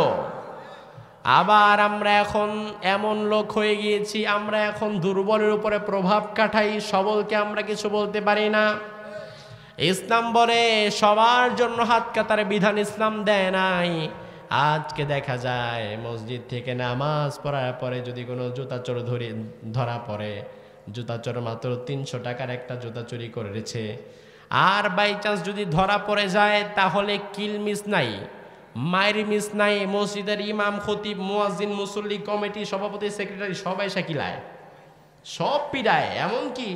আবার আমরা এখন এমন লোক হয়ে গিয়েছি, আমরা এখন দুর্বলের উপরে প্রভাব খাটাই, সবলকে আমরা কিছু বলতে পারি না। ইসলাম বলে সবার জন্য হাত কাটার বিধান ইসলাম দেয় নাই। আজকে দেখা যায় মসজিদ থেকে নামাজ পড়ার পরে যদি কোনো জুতা চোর ধরা পড়ে, জুতা চোর মাত্র 300 টাকার একটা জুতা চুরি করেছে। আর বাই চান্স যদি ধরা পড়ে যায় তাহলে কিল মিস নাই, মায়ের মিস নাই, মসজিদের ইমাম, খতিব, মুয়াজ্জিন, মুসল্লি, কমিটি, সভাপতি, সেক্রেটারি সবাই সাকিলায়, সব পিড়ায়। এমনকি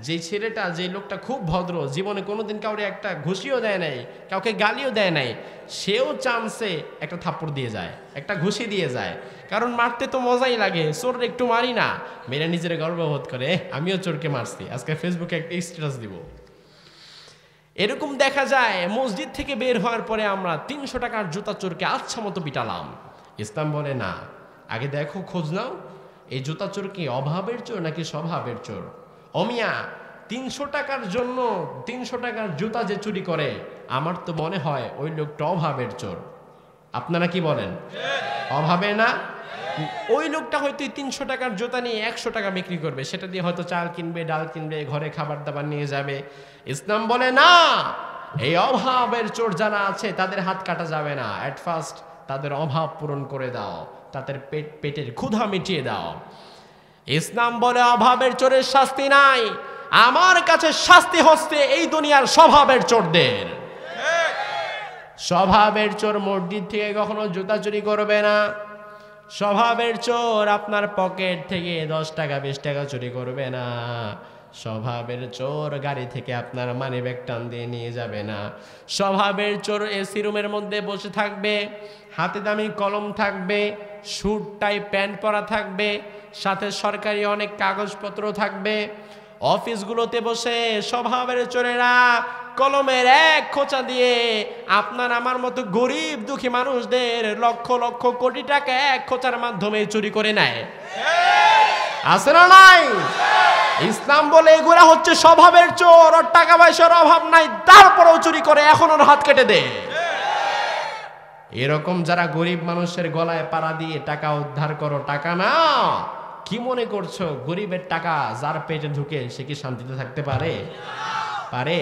যে ছেলেটা, যে লোকটা খুব ভদ্র, জীবনে কোনোদিন কাউকে একটা ঘুষিও দেয় নাই, কাউকে গালিও দেয় নাই, সেও চান্সে একটা থাপ্পড় দিয়ে যায়, একটা ঘুষি দিয়ে যায়। কারণ মারতে তো মজাই লাগে, চোর একটু মারি না, মেয়েরা নিজের গর্ববোধ করে আমিও চোরকে মারছি, আজকে ফেসবুকে একটা স্ট্যাটাস দিব। এরকম দেখা যায় মসজিদ থেকে বের হওয়ার পরে আমরা 300 টাকার জুতা চোরকে আচ্ছা মতো পিটালাম। ইসলাম বলে না, আগে দেখো, খোঁজ নাও, এই জুতা চোর কি অভাবের চোর নাকি স্বভাবের চোর? অমিয়া, 300 টাকার জন্য 300 টাকার জুতা যে চুরি করে, আমার তো মনে হয় ওই লোকটা অভাবের চোর। আপনারা কি বলেন? অভাবে না? ওই লোকটা হয়তো 300 টাকার জুতা নিয়ে 100 টাকা বিক্রি করবে, সেটা দিয়ে হয়তো চাল কিনবে, ডাল কিনবে, ঘরে খাবার দাবার নিয়ে যাবে। ইসলাম বলে না, এই অভাবের চোর যারা আছে তাদের হাত কাটা যাবে না। অ্যাট ফার্স্ট তাদের অভাব পূরণ করে দাও, তাদের পেটের ক্ষুধা মিটিয়ে দাও। ইসলাম বলে অভাবের চোরের শাস্তি নাই, আমার কাছে শাস্তি হচ্ছে এই দুনিয়ার স্বভাবের চোরদের। স্বভাবের চোর মসজিদ থেকে কখনো জুতা চুরি করবে না। স্বভাবের চোর আপনার পকেট থেকে 10 টাকা 20 টাকা চুরি করবে না। স্বভাবের চোর গাড়ি থেকে আপনার মানিব্যাগ টান দিয়ে নিয়ে যাবে না। স্বভাবের চোর এসি রুমের মধ্যে বসে থাকবে, হাতে দামি কলম থাকবে, স্যুট টাই প্যান্ট পরা থাকবে, সাথে সরকারি অনেক কাগজপত্র থাকবে। অফিসগুলোতে বসে স্বভাবের চোরেরা কলমের এক খোঁচা দিয়ে আপনার আমার মতো গরিব দুঃখী মানুষদের লক্ষ লক্ষ কোটি টাকা এক খোঁচার মাধ্যমে চুরি করে নেয়। আছে না নাই? ইসলাম বলে এগুলা হচ্ছে স্বভাবের চোর, ওর টাকা পয়সার অভাব নাই, তারপরেও চুরি করে, এখন ওর হাত কেটে দে। এরকম যারা গরিব মানুষের গলায় পাড়া দিয়ে টাকা উদ্ধার করো, টাকা না, কি মনে করছো গরিবের টাকা যার পেটে ঢুকে সে কি শান্তিতে থাকতে পারে? পারে?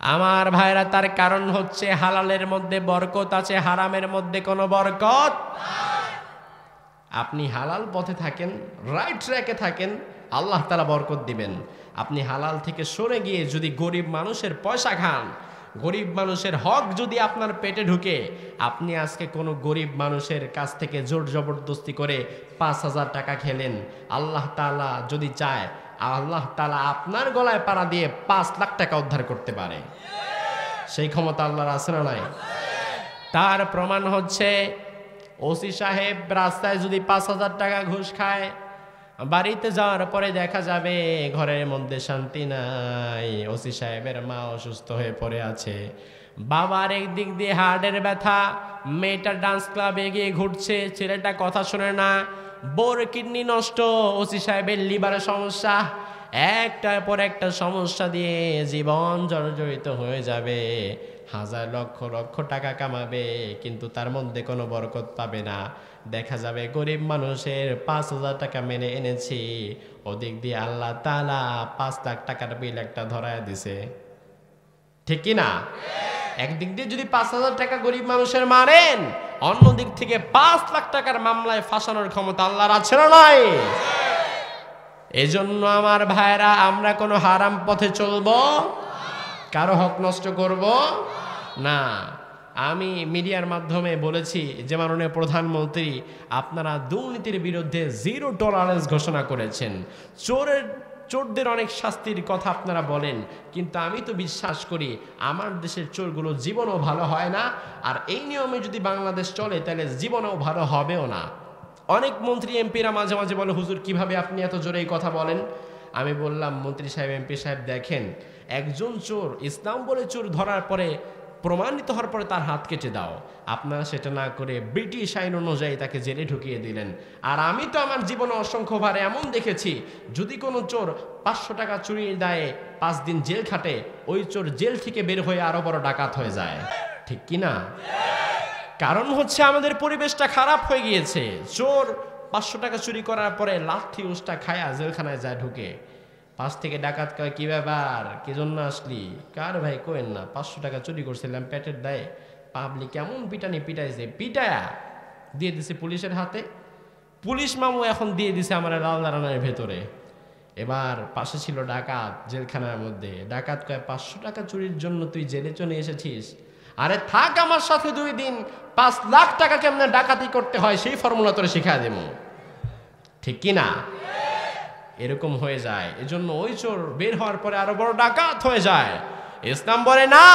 আমার ভাইরা, তার কারণ হচ্ছে হালালের মধ্যে বরকত আছে, হারামের মধ্যে কোনো বরকত। আপনি হালাল পথে থাকেন, রাইট ট্র্যাকে থাকেন, আল্লাহ তাআলা বরকত দিবেন। আপনি হালাল থেকে সরে গিয়ে যদি গরিব মানুষের পয়সা খান, গরিব মানুষের হক যদি আপনার পেটে ঢুকে, আপনি আজকে কোনো গরিব মানুষের কাছ থেকে জোর জবরদস্তি করে 5,000 টাকা খেলেন, আল্লাহ তাআলা যদি চায়, আল্লাহ তাআলা আপনার গলায় পাড়া দিয়ে 5 লাখ টাকা উদ্ধার করতে পারে। সেই ক্ষমতা আল্লাহর আছে না নাই? তার প্রমাণ হচ্ছে ওসি সাহেব রাস্তায় যদি 5,000 টাকা ঘুষ খায়, বাড়িতে যাওয়ার পরে দেখা যাবে ঘরের মধ্যে শান্তি নাই। ওসি সাহেবের মা অসুস্থ হয়ে পড়ে আছে, বাবার একদিক দিয়ে হার্টের ব্যথা, মেয়েটা ডান্স ক্লাবে গিয়ে ঘুরছে, ছেলেটা কথা শোনে না, বোর কিডনি নষ্ট, ওসি সাহেবের লিভারের সমস্যা, একটার পর একটা সমস্যা দিয়ে জীবন জর্জরিত হয়ে যাবে। হাজার লক্ষ লক্ষ টাকা কামাবে, কিন্তু তার মধ্যে কোনো বরকত পাবে না। দেখা যাবে গরিব মানুষের 5,000 টাকা মেনে এনেছি, ওদিক দিয়ে আল্লাহ তাআলা 5 লাখ টাকার বিল একটা ধরায় দিছে। ঠিক কি না? একদিক দিয়ে যদি 5,000 টাকা গরিব মানুষের মারেন, অন্য দিক থেকে 5 লাখ টাকার মামলায় ফাঁসানোর ক্ষমতা আল্লাহর আছে না নাই? এজন্য আমার ভাইরা, আমরা কোনো হারাম পথে চলবো, কারো হক নষ্ট করব না। আমি মিডিয়ার মাধ্যমে বলেছি যে মাননীয় প্রধানমন্ত্রী আপনারা দুর্নীতির বিরুদ্ধে 0 টলারেন্স ঘোষণা করেছেন। চোরদের অনেক শাস্তির কথা আপনারা বলেন, কিন্তু আমি তো বিশ্বাস করি আমার দেশের চোরগুলো জীবনও ভালো হয় না, আর এই নিয়মে যদি বাংলাদেশ চলে তাহলে জীবনেও ভালো হবেও না। অনেক মন্ত্রী এমপিরা মাঝে মাঝে বলে, হুজুর কিভাবে আপনি এত জোরে এই কথা বলেন? আমি বললাম, মন্ত্রী সাহেব, এমপি সাহেব, দেখেন, একজন চোর ইসলাম বলে চোর ধরার পরে, প্রমাণিত হওয়ার পরে তার হাত কেটে দাও। আপনারা সেটা না করে ব্রিটিশ আইন অনুযায়ী তাকে জেলে ঢুকিয়ে দিলেন। আর আমি তো আমার জীবনে অসংখ্যবার এমন দেখেছি, যদি কোনো চোর 500 টাকা চুরির দায়ে 5 দিন জেল খাটে, ওই চোর জেল থেকে বের হয়ে আরো বড় ডাকাত হয়ে যায়। ঠিক কি না? কারণ হচ্ছে আমাদের পরিবেশটা খারাপ হয়ে গিয়েছে। চোর 500 টাকা চুরি করার পরে লাঠি উষ্টা খায়া জেলখানায় যায় ঢুকে। 5 থেকে ডাকাত কয়, কি ব্যাপার, কি জন্য আসলি? কার ভাই কোয়েন না, 500 টাকা চুরি করছিলাম পেটের দায়ে। পাবলিক কেমন পিটানি পিটাইছে, পিটায়া দিয়ে দিছে পুলিশের হাতে। পুলিশ মামু এখন দিয়ে দিছে আমার লাল দালানের ভেতরে। এবার পাশে ছিল ডাকাত জেলখানার মধ্যে। ডাকাত কয় 500 টাকা চুরির জন্য তুই জেলে চলে এসেছিস? আরে থাক আমার সাথে 2 দিন, 5 লাখ টাকা কেমনে ডাকাতি করতে হয় সেই ফর্মুলা তোরে শিখা দেবো। ঠিক কি না? এরকম হয়ে যায়। এজন্য ওই চোর বের হওয়ার পরে আরো বড় ডাকাত হয়ে যায়। ইসলাম বলে না,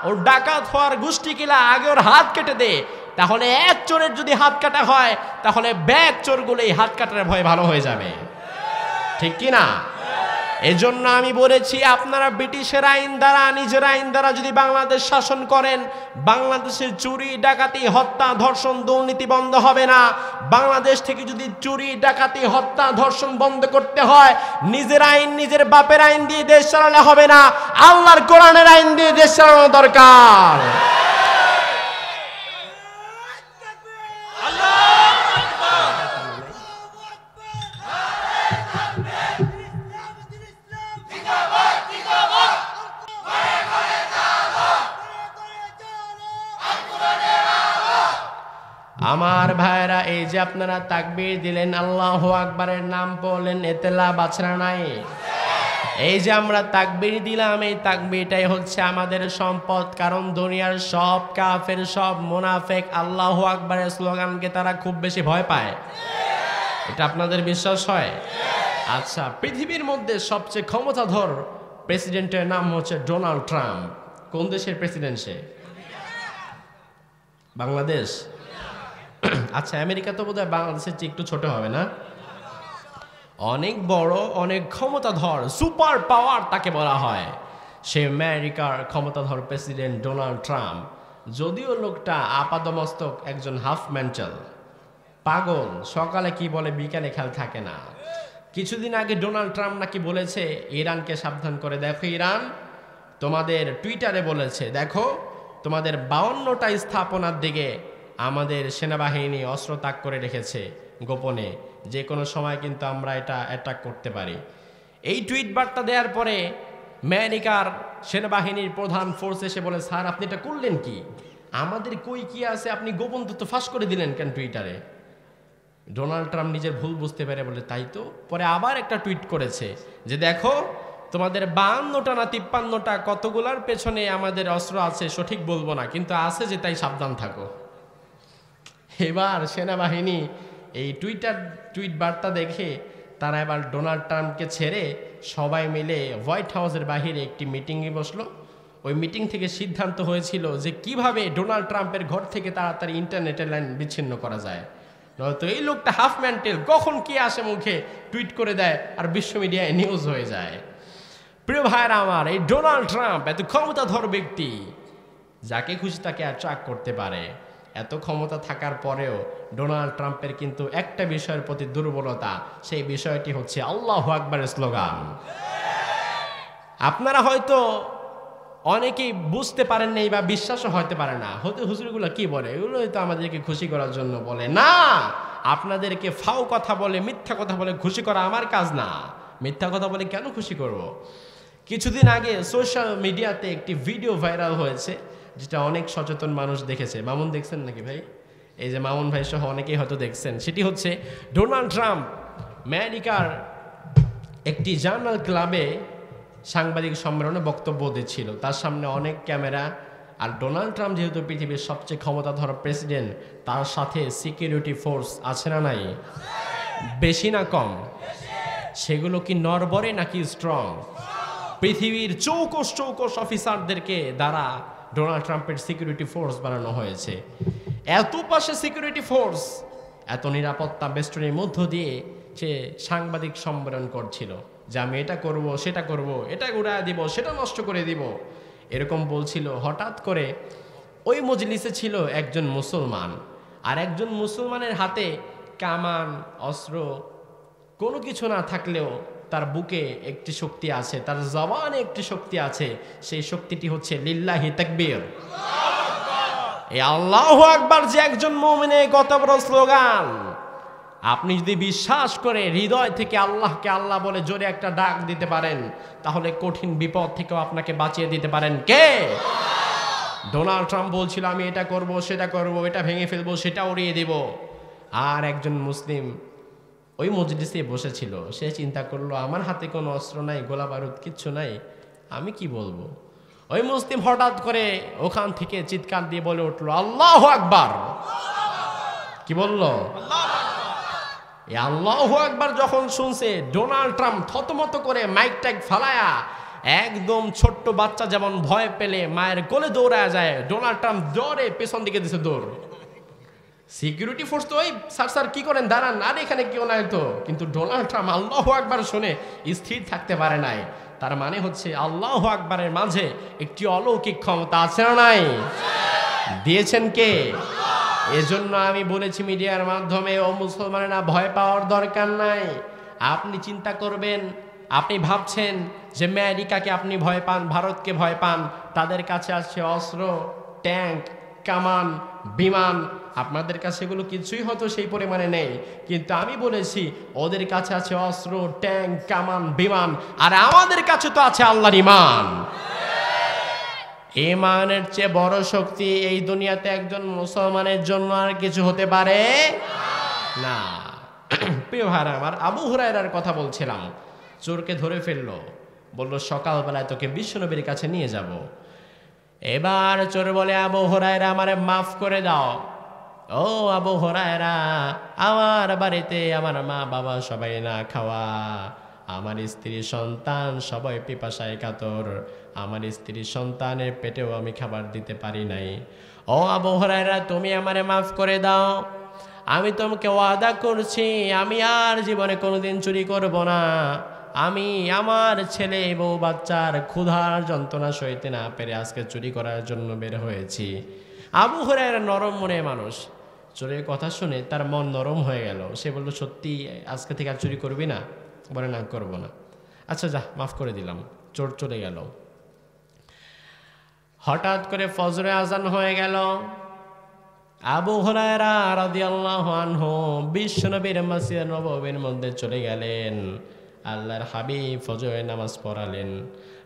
ওর ডাকাত হওয়ার গোষ্ঠী কিলা, আগে ওর হাত কেটে দে। তাহলে এক চোরের যদি হাত কাটা হয়, তাহলে ব্যাক চোরগুলো এই হাত কাটার ভয় ভালো হয়ে যাবে। ঠিক কি না? এজন্য আমি বলেছি, আপনারা ব্রিটিশের আইন দ্বারা, নিজের আইন দ্বারা যদি বাংলাদেশ শাসন করেন, বাংলাদেশের চুরি ডাকাতি হত্যা ধর্ষণ দুর্নীতি বন্ধ হবে না। বাংলাদেশ থেকে যদি চুরি ডাকাতি হত্যা ধর্ষণ বন্ধ করতে হয়, নিজের আইন, নিজের বাপের আইন দিয়ে দেশ চালালে হবে না, আল্লাহর কোরআনের আইন দিয়ে দেশ চালানো দরকার। আমার ভাইরা, এই যে আপনারা তাকবীর দিলেন, আল্লাহু আকবারের নাম বললেন, এতে লাভ আছে না নাই? এই যে আমরা তাকবীর দিলাম, এই তাকবীরটাই হচ্ছে আমাদের সম্পদ। কারণ দুনিয়ার সব কাফের, সব মুনাফিক আল্লাহু আকবারের স্লোগানকে তারা খুব বেশি ভয় পায়। এটা আপনাদের বিশ্বাস হয়? আচ্ছা, পৃথিবীর মধ্যে সবচেয়ে ক্ষমতাধর প্রেসিডেন্টের নাম হচ্ছে ডোনাল্ড ট্রাম্প। কোন দেশের প্রেসিডেন্ট সে? বাংলাদেশ? আচ্ছা, আমেরিকা তো বোধহয় বাংলাদেশের চেয়ে একটু ছোট হবে না? অনেক বড়, অনেক ক্ষমতাধর, সুপার পাওয়ার তাকে বলা হয়। সে আমেরিকার ক্ষমতাধর প্রেসিডেন্ট ডোনাল্ড ট্রাম্প। যদিও লোকটা আপাদমস্তক একজন হাফ মেন্টাল, পাগল, সকালে কি বলে বিকালে খেয়াল থাকে না। কিছুদিন আগে ডোনাল্ড ট্রাম্প নাকি বলেছে ইরানকে সাবধান করে, দেখো ইরান, তোমাদের টুইটারে বলেছে, দেখো তোমাদের 52টা স্থাপনার দিকে আমাদের সেনাবাহিনী অস্ত্র তাক করে রেখেছে গোপনে, যে কোনো সময় কিন্তু আমরা এটা অ্যাটাক করতে পারি। এই টুইট বার্তা দেওয়ার পরে আমেরিকার সেনাবাহিনীর প্রধান ফোর্স এসে বলে, স্যার আপনি এটা করলেন কি? আমাদের কই কি আছে, আপনি গোপন তথ্য ফাঁস করে দিলেন কেন টুইটারে? ডোনাল্ড ট্রাম্প নিজের ভুল বুঝতে পেরে বলে, তাই তো। পরে আবার একটা টুইট করেছে যে দেখো তোমাদের 52টা না 53টা কতগুলার পেছনে আমাদের অস্ত্র আছে সঠিক বলবো না, কিন্তু আছে যে, তাই সাবধান থাকো। এবার সেনাবাহিনী এই টুইট বার্তা দেখে তারা এবার ডোনাল্ড ট্রাম্পকে ছেড়ে সবাই মিলে হোয়াইট হাউসের বাহিরে একটি মিটিংয়ে বসলো। ওই মিটিং থেকে সিদ্ধান্ত হয়েছিল যে কিভাবে ডোনাল্ড ট্রাম্পের ঘর থেকে তাড়াতাড়ি ইন্টারনেটের লাইন বিচ্ছিন্ন করা যায়। নয়তো এই লোকটা হাফ মেন্টাল, কখন কি আসে মুখে টুইট করে দেয় আর বিশ্ব মিডিয়ায় নিউজ হয়ে যায়। প্রিয় ভাইরা আমার, এই ডোনাল্ড ট্রাম্প এত ক্ষমতাধর ব্যক্তি, যাকে খুশি তাকে অ্যাট্রাক্ট করতে পারে। এত ক্ষমতা থাকার পরেও ডোনাল্ড ট্রাম্পের কিন্তু একটা বিষয়ের প্রতি দুর্বলতা, সেই বিষয়টি হচ্ছে আল্লাহু আকবারের স্লোগান। আপনারা হয়তো অনেকেই বুঝতে পারেন নাই বা বিশ্বাসও হতে পারে না, হয়তো হুজুরগুলো কি বলে, এগুলো হয়তো আমাদেরকে খুশি করার জন্য বলে। না, আপনাদেরকে ফাও কথা বলে, মিথ্যা কথা বলে খুশি করা আমার কাজ না। মিথ্যা কথা বলে কেন খুশি করব? কিছুদিন আগে সোশ্যাল মিডিয়াতে একটি ভিডিও ভাইরাল হয়েছে, যেটা অনেক সচেতন মানুষ দেখেছে। মামুন দেখছেন নাকি ভাই? এই যে মামুন ভাই সহ অনেকেই হয়তো দেখছেন। সেটি হচ্ছে ডোনাল্ড ট্রাম্প আমেরিকার একটি জার্নাল ক্লাবে সাংবাদিক সম্মেলনে বক্তব্য দিচ্ছিল, তার সামনে অনেক ক্যামেরা। আর ডোনাল্ড ট্রাম্প যেহেতু পৃথিবীর সবচেয়ে ক্ষমতাধর প্রেসিডেন্ট, তার সাথে সিকিউরিটি ফোর্স আছে না নাই? বেশি না কম? সেগুলো কি নরবরে নাকি স্ট্রং? পৃথিবীর চৌকস চৌকস অফিসারদেরকে দ্বারা ডোনাল্ড ট্রাম্পের সিকিউরিটি ফোর্স বানানো হয়েছে। এত পাশে সিকিউরিটি ফোর্স, এত নিরাপত্তা বেষ্টনীর মধ্য দিয়ে সে সাংবাদিক সম্মেলন করছিল যে আমি এটা করব, সেটা করব, এটা উড়ায় দিব, সেটা নষ্ট করে দিব, এরকম বলছিল। হঠাৎ করে ওই মজলিসে ছিল একজন মুসলমান, আর একজন মুসলমানের হাতে কামান, অস্ত্র কোনো কিছু না থাকলেও তার বুকে একটি শক্তি আছে, তার জবানে একটি শক্তি আছে। সেই শক্তিটি হচ্ছে লিল্লাহি তাকবীর, এই আল্লাহু আকবার। যে একজন মুমিনের কত বড় স্লোগান! আপনি যদি বিশ্বাস করে হৃদয় থেকে আল্লাহকে আল্লাহ বলে জোরে একটা ডাক দিতে পারেন, তাহলে কঠিন বিপদ থেকেও আপনাকে বাঁচিয়ে দিতে পারেন কে? ডোনাল্ড ট্রাম্প বলছিল আমি এটা করব, সেটা করব, এটা ভেঙে ফেলবো, সেটা উড়িয়ে দেব। আর একজন মুসলিম ওই মজলিসে বসেছিল। সে চিন্তা করলো আমার হাতে কোনো অস্ত্র নাই, গোলা বারুদ কিচ্ছু নাই, আমি কি বলবো। ওই মুসলিম হঠাৎ করে ওখান থেকে চিৎকার দিয়ে বলে উঠলো, আল্লাহু আকবার। কি বলল? এই আল্লাহু আকবার যখন শুনছে, ডোনাল্ড ট্রাম্প থতমত করে মাইক টাইক ফালায়া একদম ছোট্ট বাচ্চা যেমন ভয় পেলে মায়ের কোলে দৌড়ায় যায়, ডোনাল্ড ট্রাম্প দৌড়ে পেছন দিকে দিছে দৌড়। সিকিউরিটি ফোর্স তো ওই স্যার স্যার কি করেন, দাঁড়ান, আর এখানে কেউ নাই তো। কিন্তু ডোনাল্ড ট্রাম্প আল্লাহু আকবার শুনে স্থির থাকতে পারে নাই। তার মানে হচ্ছে আল্লাহু আকবারের মাঝে একটি অলৌকিক ক্ষমতা আছে না নাই? দিয়েছেন কে? এজন্য আমি বলেছি মিডিয়ার মাধ্যমে, ও মুসলমানেরা ভয় পাওয়ার দরকার নাই। আপনি চিন্তা করবেন, আপনি ভাবছেন যে আমেরিকাকে আপনি ভয় পান, ভারতকে ভয় পান, তাদের কাছে আছে অস্ত্র, ট্যাঙ্ক, কামান, বিমান। আপনাদের কাছে এগুলো কিছুই হয়তো সেই পরিমাণে নেই, কিন্তু আমি বলেছি ওদের কাছে আছে অস্ত্র, ট্যাঙ্ক, কামান, বিমান, আর আমাদের কাছে তো আছে আল্লাহর ঈমান। ঈমানের চেয়ে বড় শক্তি এই দুনিয়াতে একজন মুসলমানের জন্য আর কিছু হতে পারে না। প্রিয় ভাইরা আমার, আবু হুরায়রার কথা বলছিলাম। চোরকে ধরে ফেললো, বলল সকালবেলায় তোকে বিশ্বনবীর কাছে নিয়ে যাব। এবার চোর বলে, আবু হুরায়রা আমারে মাফ করে দাও। ও আবু হুরায়রা, আমার বাড়িতে আমার মা বাবা সবাই না খাওয়া, আমার স্ত্রী সন্তান সবাই পিপাসায় কাতর, আমার স্ত্রী সন্তানের পেটেও আমি খাবার দিতে পারি নাই। ও আবু হুরায়রা, তুমি আমারে মাফ করে দাও। আমি তোমাকে ওয়াদা করছি আমি আর জীবনে কোনোদিন চুরি করব না। আমি আমার ছেলে বউ বাচ্চার ক্ষুধার যন্ত্রণা সইতে না পেরে আজকে চুরি করার জন্য বের হয়েছি। আবু হুরায়রা নরম মনের মানুষ, চোরের কথা শুনে তার মন নরম হয়ে গেল। সে বলল, সত্যি আজকে থেকে আর চুরি করবি না? বলে, না, করবো না। আচ্ছা যা, মাফ করে দিলাম। চোর চলে গেল। হঠাৎ করে ফজরে আজান হয়ে গেল। আবু হুরায়রা রাদিয়াল্লাহু আনহু বিশ্বনবীর মসজিদ নববীর মধ্যে চলে গেলেন। আল্লাহর হাবিব ফজরের নামাজ পড়ালেন।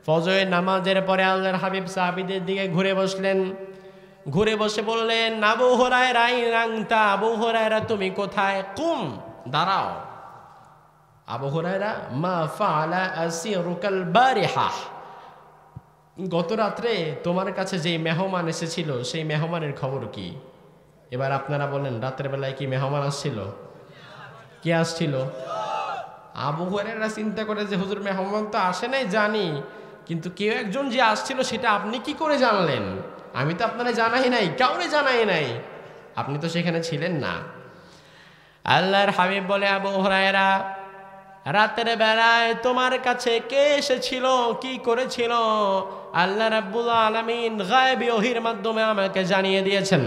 ফজরের নামাজের পরে আল্লাহর হাবিব সাহাবীদের দিকে ঘুরে বসলেন। ঘুরে বসে বললেন, আবু হুরায়রা ইরাংতা, আবু হুরায়রা তুমি কোথায়? কুম, দাঁড়াও। আবু হুরায়রা, মা ফাআলা আসিরুকাল বারিহা, গত রাত্রে তোমার কাছে যে মেহমান এসেছিল সেই মেহমানের খবর কি? এবার আপনারা বলেন, রাতের বেলায় কি মেহমান আসছিল? কে আসছিল? আবু হুরায়রা চিন্তা করে যে হুজুর মেহমান তো আসে নাই জানি, কিন্তু কেউ একজন যে আসছিল সেটা আপনি কি করে জানলেন? আমি তো আপনারা জানাই নাই, কাউরে জানাই নাই, আপনি তো সেখানে ছিলেন না। আল্লাহর হাবিব বলে, আবু হুরায়রা, রাতের বেলায় তোমার কাছে কে এসেছিল, কি করেছিল, আল্লাহ রাব্বুল আলামিন গায়বী ওহীর মাধ্যমে আমাকে জানিয়ে দিয়েছেন।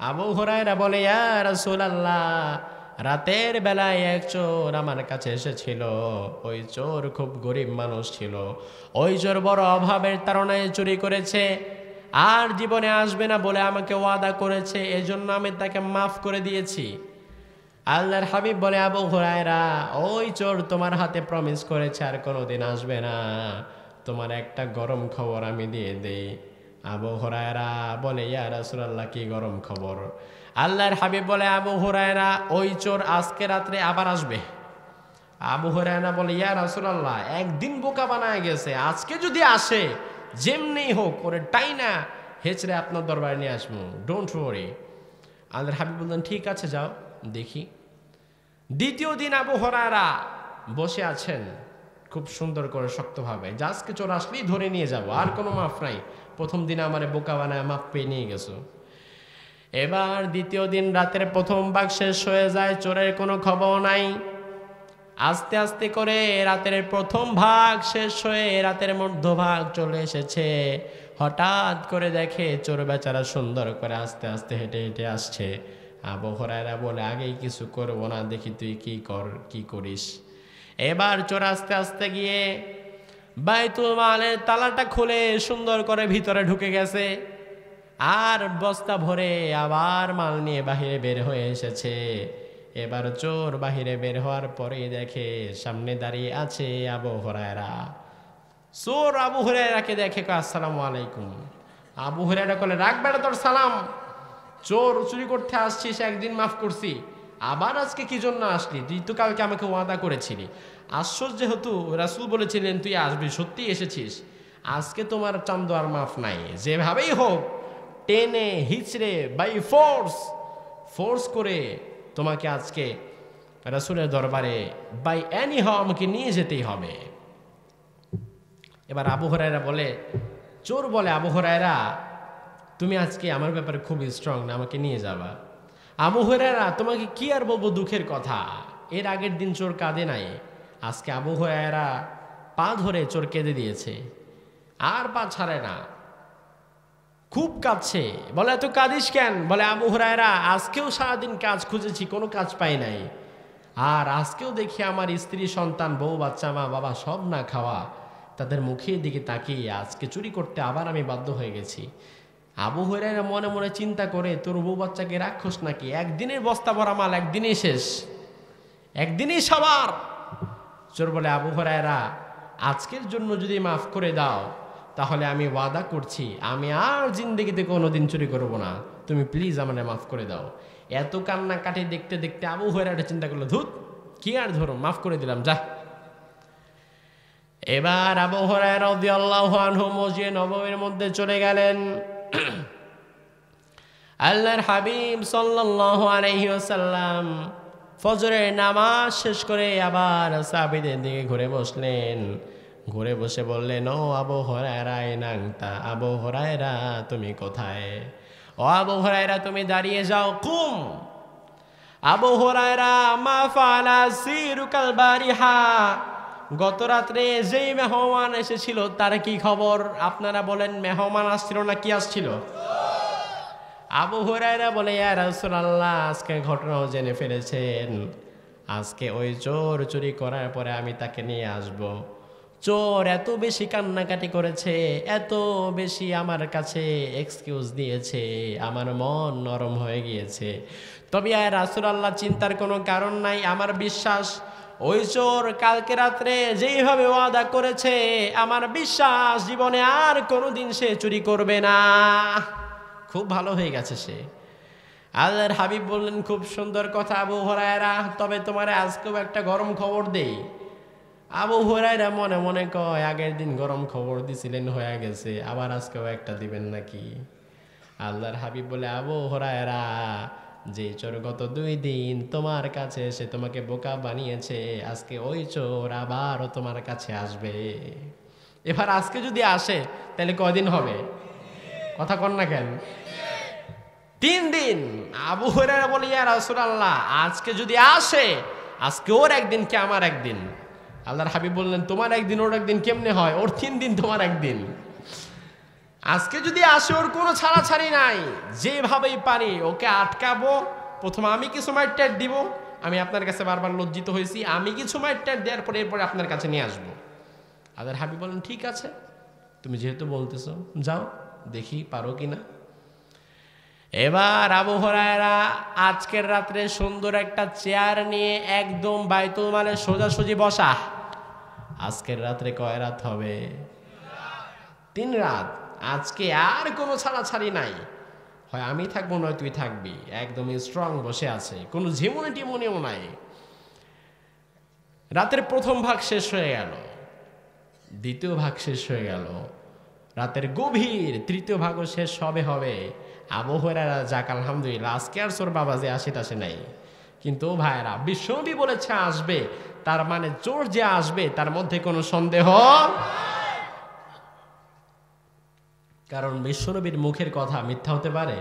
আবু হুরায়রা বলে, ইয়া রাসূলুল্লাহ, রাতের বেলায় এক চোর আমার কাছে এসেছিল। ওই চোর খুব গরিব মানুষ ছিল। ওই চোর বড় অভাবের তাড়নায় চুরি করেছে, আর জীবনে আসবে না বলে আমাকে ওয়াদা করেছে, এজন্য আমি তাকে মাফ করে দিয়েছি। আল্লাহর হাবিব বলে, আবু হুরায়রা, ওই চোর তোমার হাতে প্রমিস করেছে আর কোনোদিন আসবে না। তোমার একটা গরম খবর আমি দিয়ে দেই। আবু হুরায়রা বলে, ইয়া রাসূলুল্লাহ, কি গরম খবর? আল্লাহর হাবিব বলে, আবু হুরায়রা, ওই চোর আজকে রাত্রে আবার আসবে। আবু হুরায়রা বলে, ইয়া রাসূলুল্লাহ, একদিন বোকা বানায় গেছে, আজকে যদি আসে যেমনি হোক ওরে টাইনা হেচড়ে আপনার দরবারে নিয়ে আসবো, ডোন্ট ওয়ারি। আল্লাহর হাবিব বললেন, ঠিক আছে যাও দেখি। দ্বিতীয় দিন আবু হুরায়রা বসে আছেন খুব সুন্দর করে শক্তভাবে, যে আজকে চোর আসলেই ধরে নিয়ে যাব, আর কোনো মাফ নাই। প্রথম দিন আমারে বোকা বানায় মাফ পেয়ে নিয়ে গেছো। এবার দ্বিতীয় দিন রাতের প্রথম ভাগ শেষ হয়ে যায়, চোরের কোনো খবর নাই। আস্তে আস্তে করে রাতের প্রথম ভাগ শেষ হয়ে রাতের মধ্যভাগ চলে এসেছে। হঠাৎ করে দেখে চোর বেচারা সুন্দর করে আস্তে আস্তে হেঁটে হেঁটে আসছে। আবু হুরায়রা বলে, আগেই কিছু করবো না, দেখি তুই কি করিস। এবার চোর আস্তে আস্তে গিয়ে বাইতুল মালের তালাটা খুলে সুন্দর করে ভিতরে ঢুকে গেছে, আর বস্তা ভরে আবার মাল নিয়ে বাহিরে বের হয়ে এসেছে। এবার চোর বাহিরে বের হওয়ার পরে দেখে সামনে দাঁড়িয়ে আছে আবু হুরায়রা। চোর আবু হুরায়রাকে দেখে, আসসালামু আলাইকুম। আবু হুরায়রা বলে, রাখ বেটা তোর সালাম, চোর চুরি করতে আসছিস, একদিন মাফ করছি, আবার আজকে কি জন্য আসলি? তুই তো কালকে আমাকে ওয়াদা করেছিলি। আশ্চর্য, যেহেতু রাসূল বলেছিলেন তুই আসবি, সত্যি এসেছিস। আজকে তোমার চান্দ আর মাফ নাই। যেভাবেই হোক টেনে হিচড়ে বাই ফোর্স করে তোমাকে আজকে রাসূলের দরবারে বাই এনি হাউ আমাকে নিয়ে যেতেই হবে। এবার আবু হুরায়রা বলে, চোর বলে, আবু হুরায়রা তুমি আজকে আমার ব্যাপারে খুব স্ট্রং না, আমাকে নিয়ে যাবা। আবু হুরায়রা তোমাকে কি আর বলবো দুঃখের কথা, এর আগের দিন চোর কাঁদে নাই, আজকে আবু হুরায়রা পা ধরে চোর কেঁদে দিয়েছে, আর পা ছাড়ে না, খুব কাঁদছে। বলে এত কাঁদিস কেন? বলে আবু হুরায়রা আজকেও সারাদিন কাজ খুঁজেছি, কোনো কাজ পাই নাই, আর আজকেও দেখি আমার স্ত্রী সন্তান বউ বাচ্চা মা বাবা সব না খাওয়া, তাদের মুখের দিকে তাকিয়ে আজকে চুরি করতে আবার আমি বাধ্য হয়ে গেছি। আবু হুরায়রা মনে মনে চিন্তা করে, তোর বউ বাচ্চাকে রাক্ষস নাকি? একদিনের বস্তা ভরা মাল একদিনেই শেষ, একদিনেই সবার। চোর বলে আবু হুরায়রা আজকের জন্য যদি মাফ করে দাও তাহলে আমি ওয়াদা করছি আমি আর জিন্দেগিতে কোনোদিন চুরি করব না, তুমি প্লিজ আমাকে মাফ করে দাও। এত কান্নাকাটি দেখতে দেখতে আবু হুরায়রা চিন্তা করলো, ধুত কি আর ধরো, মাফ করে দিলাম, যা। এবার আবু হুরায়রা রাদিয়াল্লাহু আনহু মসজিদে নববীর মধ্যে চলে গেলেন। আল্লাহর হাবিব সাল্লাল্লাহু আলাইহি ওয়াসাল্লাম ফজরের নামাজ শেষ করে আবার সাহাবীদের দিকে ঘুরে বসলেন। ঘুরে বসে বললেন, ও আবু হুরায়রা নাংতা, আবু হুরায়রা তুমি কোথায়? ও আবু হুরায়রা তুমি দাঁড়িয়ে যাও, কুম। আবু হুরায়রা মা ফাআলা সিরুকাল বারিহা, গত রাত্রে যেই মেহমান এসেছিল তার কি খবর? আপনারা বলেন, মেহমান আসছিল না কি আসছিল? আবু হুরায়রা বলে, ইয়া রাসূলুল্লাহ আজকে ঘটনাও জেনে ফেলেছেন, আজকে ওই চোর চুরি করার পরে আমি তাকে নিয়ে আসব। চোর এত বেশি কান্নাকাটি করেছে, এত বেশি আমার কাছে এক্সকিউজ দিয়েছে, আমার মন নরম হয়ে গিয়েছে। তবে ইয়া রাসূলুল্লাহ চিন্তার কোনো কারণ নাই, আমার বিশ্বাস ওই চোর কালকে রাত্রে যেইভাবে ওয়াদা করেছে, আমার বিশ্বাস জীবনে আর কোনোদিন সে চুরি করবে না, খুব ভালো হয়ে গেছে সে। আল্লাহর হাবিব বললেন, খুব সুন্দর কথা আবু হুরায়রা, তবে তোমারে আজকেও একটা গরম খবর দেই। আবু হুরায়রা মনে মনে কয়, আগের দিন গরম খবর দিছিলেন হয়ে গেছে, আবার আজকেও একটা দিবেন নাকি? আল্লাহর হাবিব বলে, আবু হুরায়রা যে চোর গত 2 দিন তোমার কাছে এসে তোমাকে বোকা বানিয়েছে, আজকে ওই চোর আবারও তোমার কাছে আসবে। এবার আজকে যদি আসে তাহলে কয়দিন হবে? কথা কন না কেন? 3 দিন। আবু হুরায়রা বলে, ইয়া রাসূলুল্লাহ আজকে যদি আসে, আজকে ওর একদিন কি আমার একদিন? আল্লাহর হাবিব বললেন, তোমার একদিন ওর একদিন কেমনে হয়? ওর 3 দিন তোমার একদিন। আজকে যদি আসে ওর কোনো ছাড়াছাড়ি নাই, যেভাবেই পারি ওকে আটকাবো। প্রথমে আমি কিছু মাইট দিব, আমি আপনার কাছে বারবার লজ্জিত হয়েছি, আমি কিছু মাইট দেওয়ার পরে এরপরে আপনার কাছে নিয়ে আসবো। আল্লাহর হাবিব বললেন, ঠিক আছে তুমি যেহেতু বলতেছো যাও, দেখি পারো কিনা। এবার আবু হুরায়রা আজকের রাত্রে সুন্দর একটা চেয়ার নিয়ে একদম বাইতুল মালের সোজাসুজি বসা। আজকের রাত্রে কয় রাত হবে? 3 রাত। আজকে আর কোনো ছাড়াছাড়ি নাই, হয় আমি থাকবো নয় তুই থাকবি, একদম স্ট্রং বসে আছে, কোনো ঝিমুনি টিমুনিও নাই। রাতের প্রথম ভাগ শেষ হয়ে গেল, দ্বিতীয় ভাগ শেষ হয়ে গেল, রাতের গভীর তৃতীয় ভাগও শেষ হবে। আবু হুরায়রা যাক আলহামদুলিল্লাহ, আজকে আর চোর বাবাজি আসে নাই। কিন্তু ভাইরা বিশ্বনবী বলেছে আসবে, তার মানে চোর যে আসবে তার মধ্যে কোনো সন্দেহ, কারণ বিশ্বনবীর মুখের কথা মিথ্যা হতে পারে?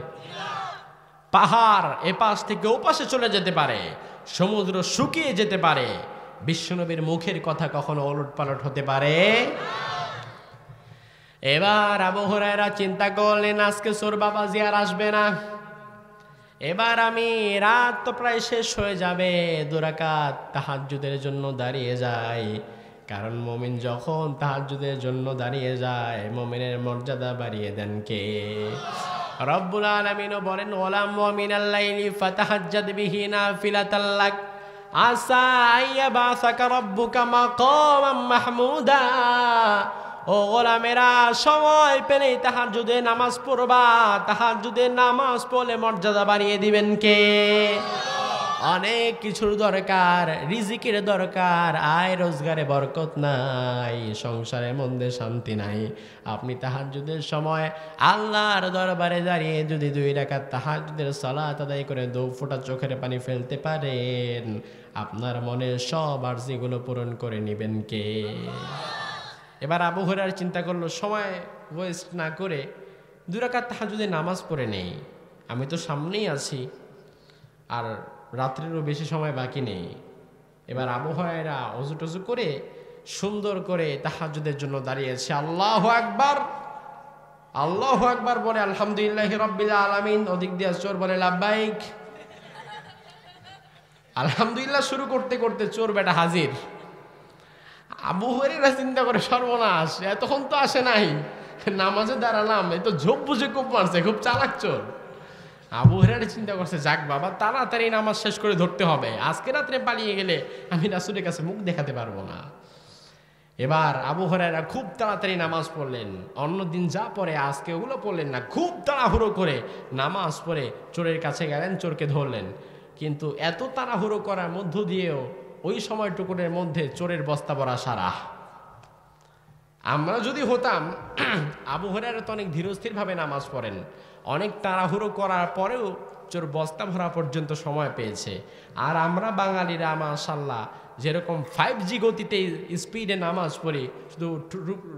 পাহাড় এপাশ থেকে ওপাশে চলে যেতে পারে, সমুদ্র শুকিয়ে যেতে পারে, বিশ্বনবীর মুখের কথা কখনো ওলটপালট হতে পারে? এবার আবু হুরায়রা চিন্তা করলেন, আজকে চোর বাবাজি আর আসবে না। এবার আমি রাত তো প্রায় শেষ হয়ে যাবে, 2 রাকাত তাহাজ্জুদের জন্য দাঁড়িয়ে যাই, কারণ মুমিন যখন তাহাজ্জুদের জন্য দাঁড়িয়ে যায় মুমিনের মর্যাদা বাড়িয়ে দেন কে? রব্বুল আলামিনও বলেন, ওয়ালা মুমিনাল লাইলি ফাতাহাজ্জাদ বিহি নাফিলাতাল লাক আসা আইয়াবাসাকা রাব্বুকা মাকামান মাহমুদা। ও গোলামেরা, সময় পেলেই তাহাজ্জুদে নামাজ পড়বা, তাহাজ্জুদে নামাজ পড়লে মর্যাদা বাড়িয়ে দিবেন কে? অনেক কিছুর দরকার, রিজিকের দরকার, আয় রোজগারে বরকত নাই, সংসারের মধ্যে শান্তি নাই। আপনি তাহাজ্জুদের সময় আল্লাহর দরবারে দাঁড়িয়ে যদি 2 রাকাত তাহাজ্জুদের সালাত আদায় করে 2 ফোঁটা চোখের পানি ফেলতে পারেন, আপনার মনের সব আরজিগুলো পূরণ করে নেবেন কে? এবার আবু হুরায়রা চিন্তা করলো, সময় ওয়েস্ট না করে 2 রাকাত তাহাজ্জুদের নামাজ পড়ে নেই, আমি তো সামনেই আছি, আর রাত্রেরও বেশি সময় বাকি নেই। এবার আবু হুরায়রা অজু টজু করে সুন্দর করে তাহাজ্জুদের জন্য দাঁড়িয়েছে। আল্লাহু আকবার, আল্লাহু আকবার বলে আলহামদুলিল্লাহি রাব্বিল আলামিন, ওদিক দিয়ে চোর বলে লাব্বাইক। আলহামদুলিল্লাহ শুরু করতে করতে চোর বেটা হাজির। আবু হুরায়রা চিন্তা করে, সর্বনাশ, এতক্ষণ তো আসে নাই, নামাজে দাঁড়ালাম, এই তো ঝোপ বুঝে কোপ মারছে, খুব চালাক চোর। আবু হুরায়রা চিন্তা করছে, যাক বাবা, তাড়াতাড়ি নামাজ শেষ করে ধরতে হবে, আজকে রাত্রে পালিয়ে গেলে আমি রাসূলের কাছে মুখ দেখাতে পারবো না। এবার আবু হুরায়রা খুব তাড়াতাড়ি নামাজ পড়লেন, অন্যদিন যা পড়ে আজকে ওগুলো পড়লেন না, খুব তাড়াহুড়ো করে নামাজ পড়ে চোরের কাছে গেলেন, চোরকে ধরলেন। কিন্তু এত তাড়াহুড়ো করার মধ্য দিয়েও ওই সময়টুকুনের মধ্যে চোরের বস্তা ভরা সারা। আমরা যদি হতাম, আবু হুরায়রা তো অনেক ধীরস্থিরভাবে নামাজ পড়েন, অনেক তাড়াহুড়ো করার পরেও চোর বস্তা ভরা পর্যন্ত সময় পেয়েছে। আর আমরা বাঙালিরা মাশাআল্লাহ যেরকম 5G গতিতে স্পিডে নামাজ পড়ি, শুধু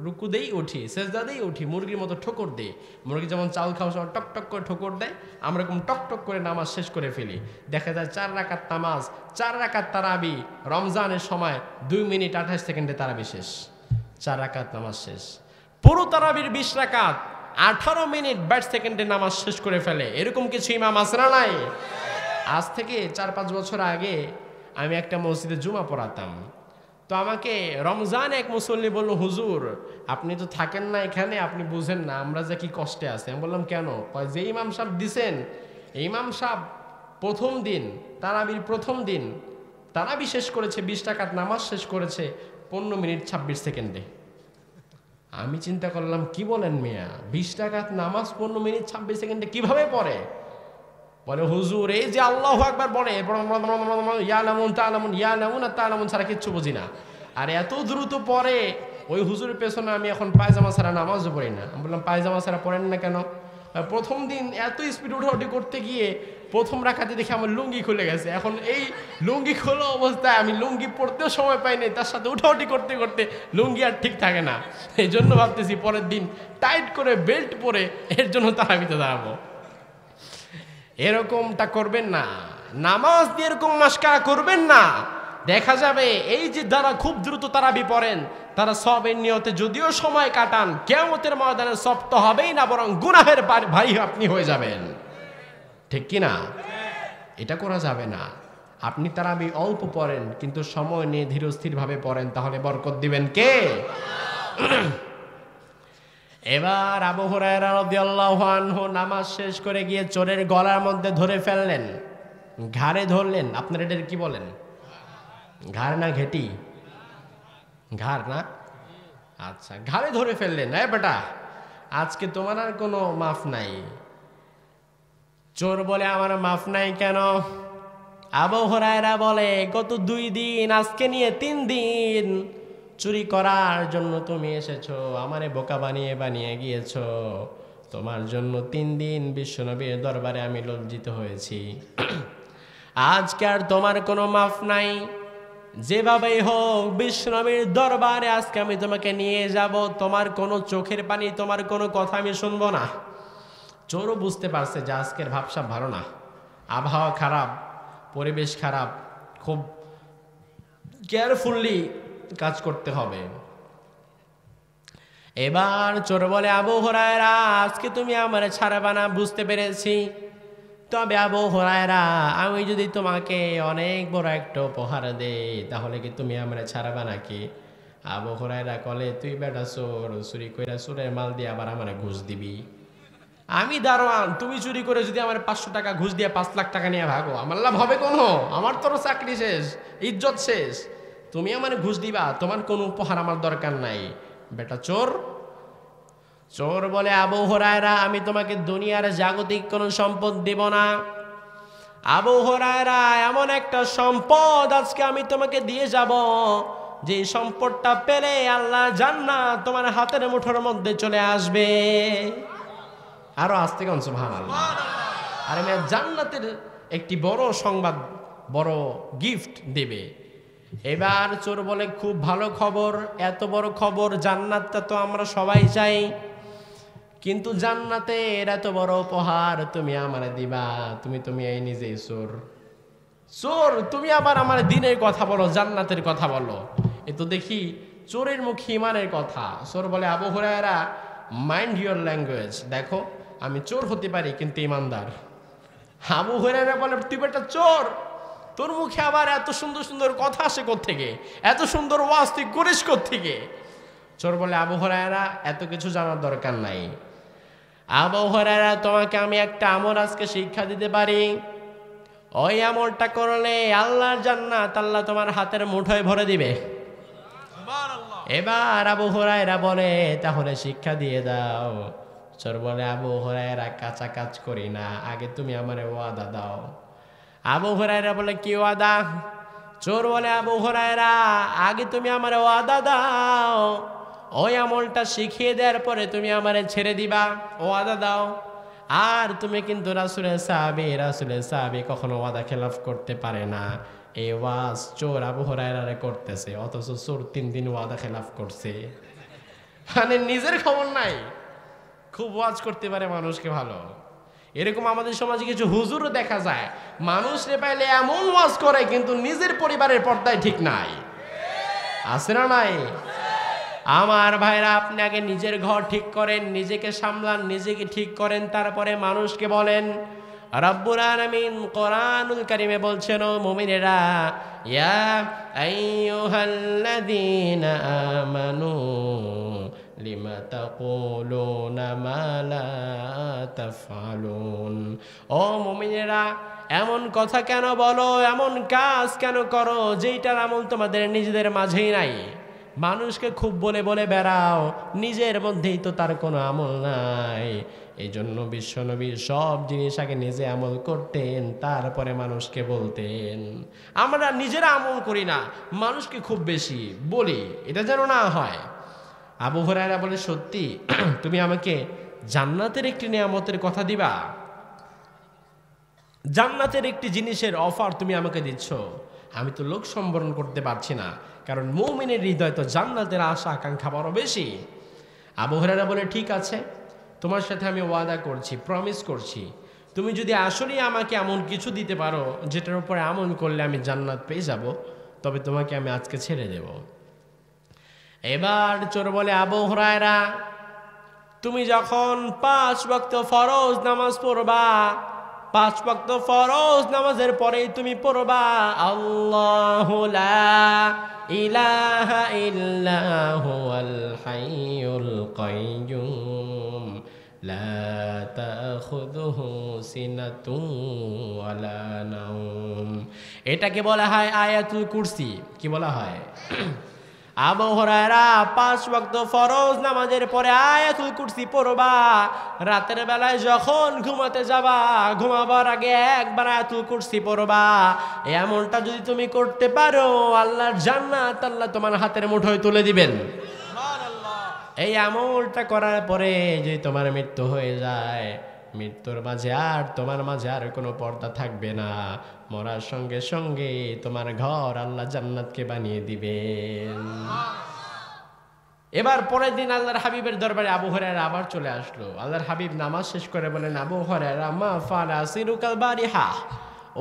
রুকুদেই উঠি, সেজদাতেই উঠি, মুরগির মতো ঠোকর দিই। মুরগি যেমন চাল খাওয়ার সময় টক টক করে ঠোকর দেয়, আমরা এরকম টক টক করে নামাজ শেষ করে ফেলি। দেখা যায় 4 রাকাত নামাজ, 4 রাকাত তারাবি, রমজানের সময় 2 মিনিট 28 সেকেন্ডে তারাবি শেষ, 4 রাকাত নামাজ শেষ। পুরো তারাবির 20 রাকাত 18 মিনিট 22 সেকেন্ডে নামাজ শেষ করে ফেলে। এরকম কিছু ইমাম আছে না নাই? আজ থেকে 4-5 বছর আগে আমি একটা মসজিদে জুমা পড়াতাম। তো আমাকে রমজান এক মুসল্লি বলল, হুজুর আপনি তো থাকেন না এখানে, আপনি বুঝেন না আমরা যে কি কষ্টে আছি। আমি বললাম কেন? যে ইমাম সাহেব দিছেন, ইমাম সাহেব প্রথম দিন তারাবির প্রথম দিন তারাবি শেষ করেছে, 20 রাকাত নামাজ শেষ করেছে 15 মিনিট 26 সেকেন্ডে। আমি চিন্তা করলাম, কি বলেন মিয়া, 20 রাকাত নামাজ 15 মিনিট 26 সেকেন্ডে কিভাবে পড়ে? বলে হুজুর এই যে আল্লাহু আকবার বলে, ইয়ালামুন তাআলামুন, ইয়ালামুন আর তাআলামুন ছাড়া কিচ্ছু বুঝি না। আর এত দ্রুত পড়ে, ওই হুজুরের পেছনে আমি এখন পায়জামা ছাড়া নামাজও পড়ি না। আমি বললাম পায়জামা ছাড়া পড়েন না কেন? প্রথম দিন এত স্পিড উঠাউঠি করতে গিয়ে প্রথম রাকাতে দেখে আমার লুঙ্গি খুলে গেছে, এখন এই লুঙ্গি খোলা অবস্থায় আমি লুঙ্গি পড়তেও সময় পাই নাই, তার সাথে উঠাউঠি করতে করতে লুঙ্গি আর ঠিক থাকে না। এই জন্য ভাবতেছি পরের দিন টাইট করে বেল্ট পরে এর জন্য তারাবিতে দাঁড়াবো। এরকমটা করবেন না, নামাজ দিয়ে এরকম মাসকা করবেন না। দেখা যাবে এই যে যারা খুব দ্রুত তারাবি পড়েন, তারা সবের নিয়তে যদিও সময় কাটান, কিয়ামতের ময়দানে সব তো হবেই না, বরং গুনাহের ভাই আপনি হয়ে যাবেন। ঠিক কি না? এটা করা যাবে না। আপনি তারাবি অল্প পড়েন, কিন্তু সময় নিয়ে ধীরস্থিরভাবে পড়েন, তাহলে বরকত দিবেন কে? এবার আবু হুরায়রা রাদিয়াল্লাহু আনহু নামাজ শেষ করে গিয়ে চোরের গলার মধ্যে ধরে ফেললেন, ঘাড়ে ধরলেন। আপনারা এটার কি বলেন? ঘাড় না ঘেটি? ঘাড় না? আচ্ছা, ঘাড়ে ধরে ফেললেন। এ বেটা, আজকে তোমার আর কোনো মাফ নাই। চোর বলে, আমার মাফ নাই কেন? আবু হুরায়রা বলে, গত 2 দিন, আজকে নিয়ে 3 দিন চুরি করার জন্য তুমি এসেছো, আমারে বোকা বানিয়ে বানিয়ে গিয়েছো। তোমার জন্য 3 দিন বিশ্বনবীর দরবারে আমি লজ্জিত হয়েছি। আজকে আর তোমার কোনো মাফ নাই। যেভাবেই হোক বিশ্বনবীর দরবারে আজকে আমি তোমাকে নিয়ে যাব, তোমার কোনো চোখের পানি, তোমার কোনো কথা আমি শুনবো না। চোরও বুঝতে পারছে যে আজকের ভাবসাব ভালো না, আবহাওয়া খারাপ, পরিবেশ খারাপ, খুব কেয়ারফুললি কাজ করতে হবে। এবার চোর বলে, আবু হুরায়রা আজকে তুমি আমারে ছাড়বা না, বুঝতে পেরেছি। তবে আবু হুরায়রা, আমি যদি তোমাকে অনেক বড় একটা উপহার দেই, তাহলে কি তুমি আমারে ছাড়বা নাকি? আবু হুরায়রা কলে, তুই বেটা চোর, চুরি কইরা চোরের মাল দিয়ে আবার আমারে ঘুষ দিবি? আমি দারোয়ান, তুমি চুরি করে যদি আমার 500 টাকা ঘুষ দিয়ে 5 লাখ টাকা নিয়ে ভাগো, আমার লাভ হবে কোনো? আমার তোর চাকরি শেষ, ইজ্জত শেষ। তুমি আমার ঘুষ দিবা, তোমার কোনো উপহার আমার দরকার নাই, বেটা চোর। চোর বলে, আবু হুরায়রা আমি তোমাকে দুনিয়ার জাগতিক কোনো সম্পদ দিব না, আবু হুরায়রা, এমন একটা সম্পদ আজকে আমি তোমাকে দিয়ে যাব, যে সম্পদটা পেলে আল্লাহ জান্নাত তোমার হাতের মুঠোর মধ্যে চলে আসবে। আরো আস্তে কোন সুবহানাল্লাহ। আর আমি জান্নাতের একটি বড় সংবাদ, বড় গিফট দেবে। এবার চোর বলে, খুব ভালো খবর, এত বড় খবর, জান্নাতটা তো আমরা সবাই চাই, কিন্তু জান্নাতের এত বড় উপহার তুমি আমারে দিবা, তুমি এই নিজেই চোর। চোর, তুমি আবার আমার দিনের কথা বলো, জান্নাতের কথা বলো। এ তো দেখি চোরের মুখে ইমানের কথা। চোর বলে, Abu Hurairah, mind your language, দেখো আমি চোর হতে পারি কিন্তু ইমানদার। আবু হুরায়রা বলে, তুই একটা চোর, তোর মুখে আবার এত সুন্দর সুন্দর কথা আসে কোত্থেকে, এত সুন্দর ওয়াজ তুই করিস কোত্থেকে? চোর বলে, আবু হুরায়রা, এত কিছু জানার দরকার নাই। আবু হুরায়রা, তোমাকে আমি একটা আমল আজকে শিক্ষা দিতে পারি, ওই আমলটা করলে আল্লাহর জান্নাত আল্লাহ তোমার হাতের মুঠোয় ভরে দিবে। এবার আবু হুরায়রা বলে, তাহলে শিক্ষা দিয়ে দাও। চোর বলে, আবু হুরায়রা, কাঁচা কাজ করি না, আগে তুমি আমারে ওয়াদা দাও। আবু হুরায়রা বলে, কি ওয়াদা? চোর বলে, আবু হুরায়রা, আগে তুমি আমারে ওয়াদা দাও, ওই আমলটা শিখিয়ে দেওয়ার পরে তুমি আমারে ছেড়ে দিবা, ওয়াদা দাও। আর তুমি কিন্তু রাসূলের সাহাবী কখনো ওয়াদা খেলাফ করতে পারে না। এই ওয়াজ চোর আবু হুরায়রা করতেছে, অথচ চোর 3 দিন ওয়াদা খেলাফ করছে। মানে নিজের খবর নাই, খুব ওয়াজ করতে পারে মানুষকে ভালো। এরকম আমাদের সমাজে কিছু হুজুরও দেখা যায়, মানুষরে পাইলে এমন ওয়াজ করে কিন্তু নিজের পরিবারের পর্দায় ঠিক নাই। আছে না নাই? আমার ভাইরা, আপনি আগে নিজের ঘর ঠিক করেন, নিজেকে সামলান, নিজেকে ঠিক করেন, তারপরে মানুষকে বলেন। রব্বুল আলামিন কোরআনুল কারীমে বলছেন, ও মুমিনেরা, ইয়া আইয়ুহাল্লাযীনা আমানু লিমা তাকুলুনা মা লা তাফআলুন। ও মুমিনেরা, এমন কথা কেন বলো, এমন কাজ কেন করো যেইটার আমল তোমাদের নিজেদের মাঝেই নাই? মানুষকে খুব বলে বলে বেড়াও, নিজের মধ্যেই তো তার কোনো আমল নাই। এই জন্য বিশ্বনবী সব জিনিস আগে নিজে আমল করতেন, তারপরে মানুষকে বলতেন। আমরা নিজেরা আমল করি না, মানুষকে খুব বেশি বলি, এটা যেন না হয়। আবু হুরায়রা বলে, সত্যি তুমি আমাকে জান্নাতের একটি নিয়ামতের কথা দিবা? জান্নাতের একটি জিনিসের অফার তুমি আমাকে দিচ্ছ? আমি তো লোক সম্বরণ করতে পারছি না, কারণ মুমিনের হৃদয় তো জান্নাতের আশা আকাঙ্ক্ষা বড় বেশি। আবু হুরায়রা বলে, ঠিক আছে, তোমার সাথে আমি ওয়াদা করছি, প্রমিস করছি, তুমি যদি আসলেই আমাকে এমন কিছু দিতে পারো যেটার উপরে আমল করলে আমি জান্নাত পেয়ে যাব, তবে তোমাকে আমি আজকে ছেড়ে দেব। এবার চোর বলে, আবু হুরায়রা, তুমি যখন 5 ওয়াক্ত ফরজ নামাজ পড়বা, 5 ওয়াক্ত ফরজ নামাজের পরেই তুমি পড়বা, আল্লাহু লা ইলাহা ইল্লা হুয়াল হাইয়ুল কাইয়্যুম লা তাখুযুহু সিনাতুন ওয়ালা নাওম। এটাকে বলা হয় আয়াতুল কুরসি। কি বলা হয়? আবু হুরায়রা, 5 ওয়াক্ত ফরজ নামাজের পরে আয়াতুল কুরসি পড়বা, রাতের বেলায় যখন ঘুমাতে যাবা, ঘুমাবার আগে একবার আয়াতুল কুরসি পড়বা। এমনটা যদি তুমি করতে পারো, আল্লাহর জান্নাত আল্লাহ তোমার হাতের মুঠোয় তুলে দিবেন। এই আমলটা করার পরে যদি তোমার মৃত্যু হয়ে যায়, মৃত্যুর মাঝে আর তোমার মাঝে আর কোনো পর্দা থাকবে না, মরার সঙ্গে সঙ্গে তোমার ঘর আল্লাহ জান্নাতকে বানিয়ে দিবেন। এবার পরের দিন আল্লাহর হাবিবের দরবারে আবু হুরায়রা আবার চলে আসলো। আল্লাহর হাবিব নামাজ শেষ করে বলেন, আবু হুরায়রা, মা ফালা সিরুকাল বারিহা,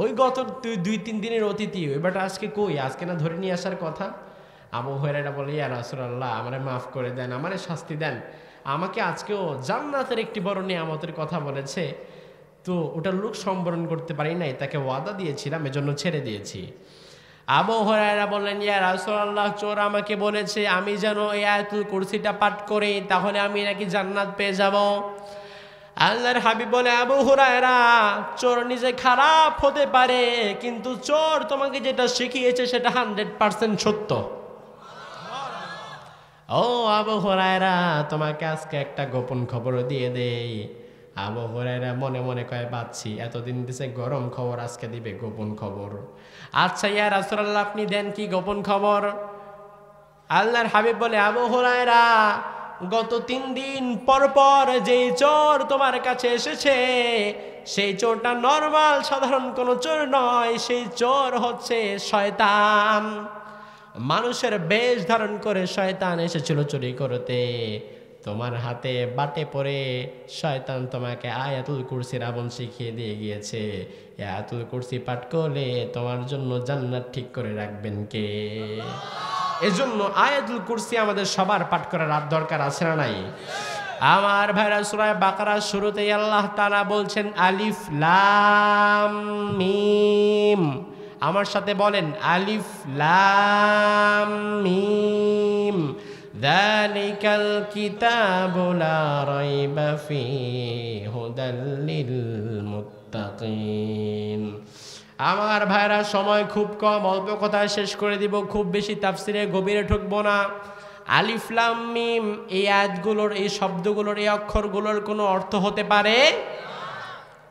ওই গত 2-3 দিনের অতিথি, এবার আজকে কই? আজকে না ধরে নিয়ে আসার কথা? আবু হুরায়রা বলে, ইয়া রাসূলুল্লাহ, আমারে মাফ করে দেন, আমারে শাস্তি দেন, আমাকে আজকেও জান্নাতের একটি বড় নিয়ামতের কথা বলেছে, তো ওটা লোক সম্বরণ করতে পারি নাই, তাকে ওয়াদা দিয়েছিলাম, এজন্য ছেড়ে দিয়েছি। আবু হুরায়রা বললেন, ইয়া রাসূলুল্লাহ, চোর আমাকে বলেছে আমি যেন এই আয়াতুল কুরসিটা পাঠ করি, তাহলে আমি নাকি জান্নাত পেয়ে যাব। আল্লাহর হাবিব বলে, আবু হুরায়রা, চোর নিজে খারাপ হতে পারে, কিন্তু চোর তোমাকে যেটা শিখিয়েছে সেটা 100% সত্য। ও আবু হুরায়রা, তোমাকে আজকে একটা গোপন খবর দিয়ে দেই, আবু হুরায়রা মনে মনে কয় বাচ্চি, এতদিন দিছে গরম খবর, আজকে দিবে গোপন খবর। আচ্ছা ইয়া রাসূলুল্লাহ, আপনি দেন কি গোপন খবর? আল্লাহর হাবিব বলে, আবু হুরায়রা, গত 3 দিন পর পর যেই চোর তোমার কাছে এসেছে, সেই চোরটা নরমাল সাধারণ কোনো চোর নয়, সেই চোর হচ্ছে শয়তান। মানুষের বেশ ধারণ করে শয়তান এসেছিল চুরি করতে। তোমার হাতে বাটে পড়ে শয়তান তোমাকে আয়াতুল কুরসির আমল শিখিয়ে দিয়ে গিয়েছে। আয়াতুল কুরসি পাঠ করলে তোমার জন্য জান্নাত ঠিক করে রাখবেন কে? এজন্য আয়াতুল কুরসি আমাদের সবার পাঠ করার দরকার আছে না নাই? আমার ভাইরা, সূরা বাকারার শুরুতেই আল্লাহ তাআলা বলছেন আলিফ লাম মিম। আমার সাথে বলেন আলিফ লাম মিম। যালিকাল কিতাবু লা রাইবা ফীহি হুদাল লিল মুত্তাকিন। আমার ভাইরা, সময় খুব কম, অল্প কথায় শেষ করে দিব, খুব বেশি তাফসিরে গভীরে ঢুকবো না। আলিফ লাম মিম, এই আয়াতগুলোর, এই শব্দগুলোর, এই অক্ষরগুলোর কোনো অর্থ হতে পারে?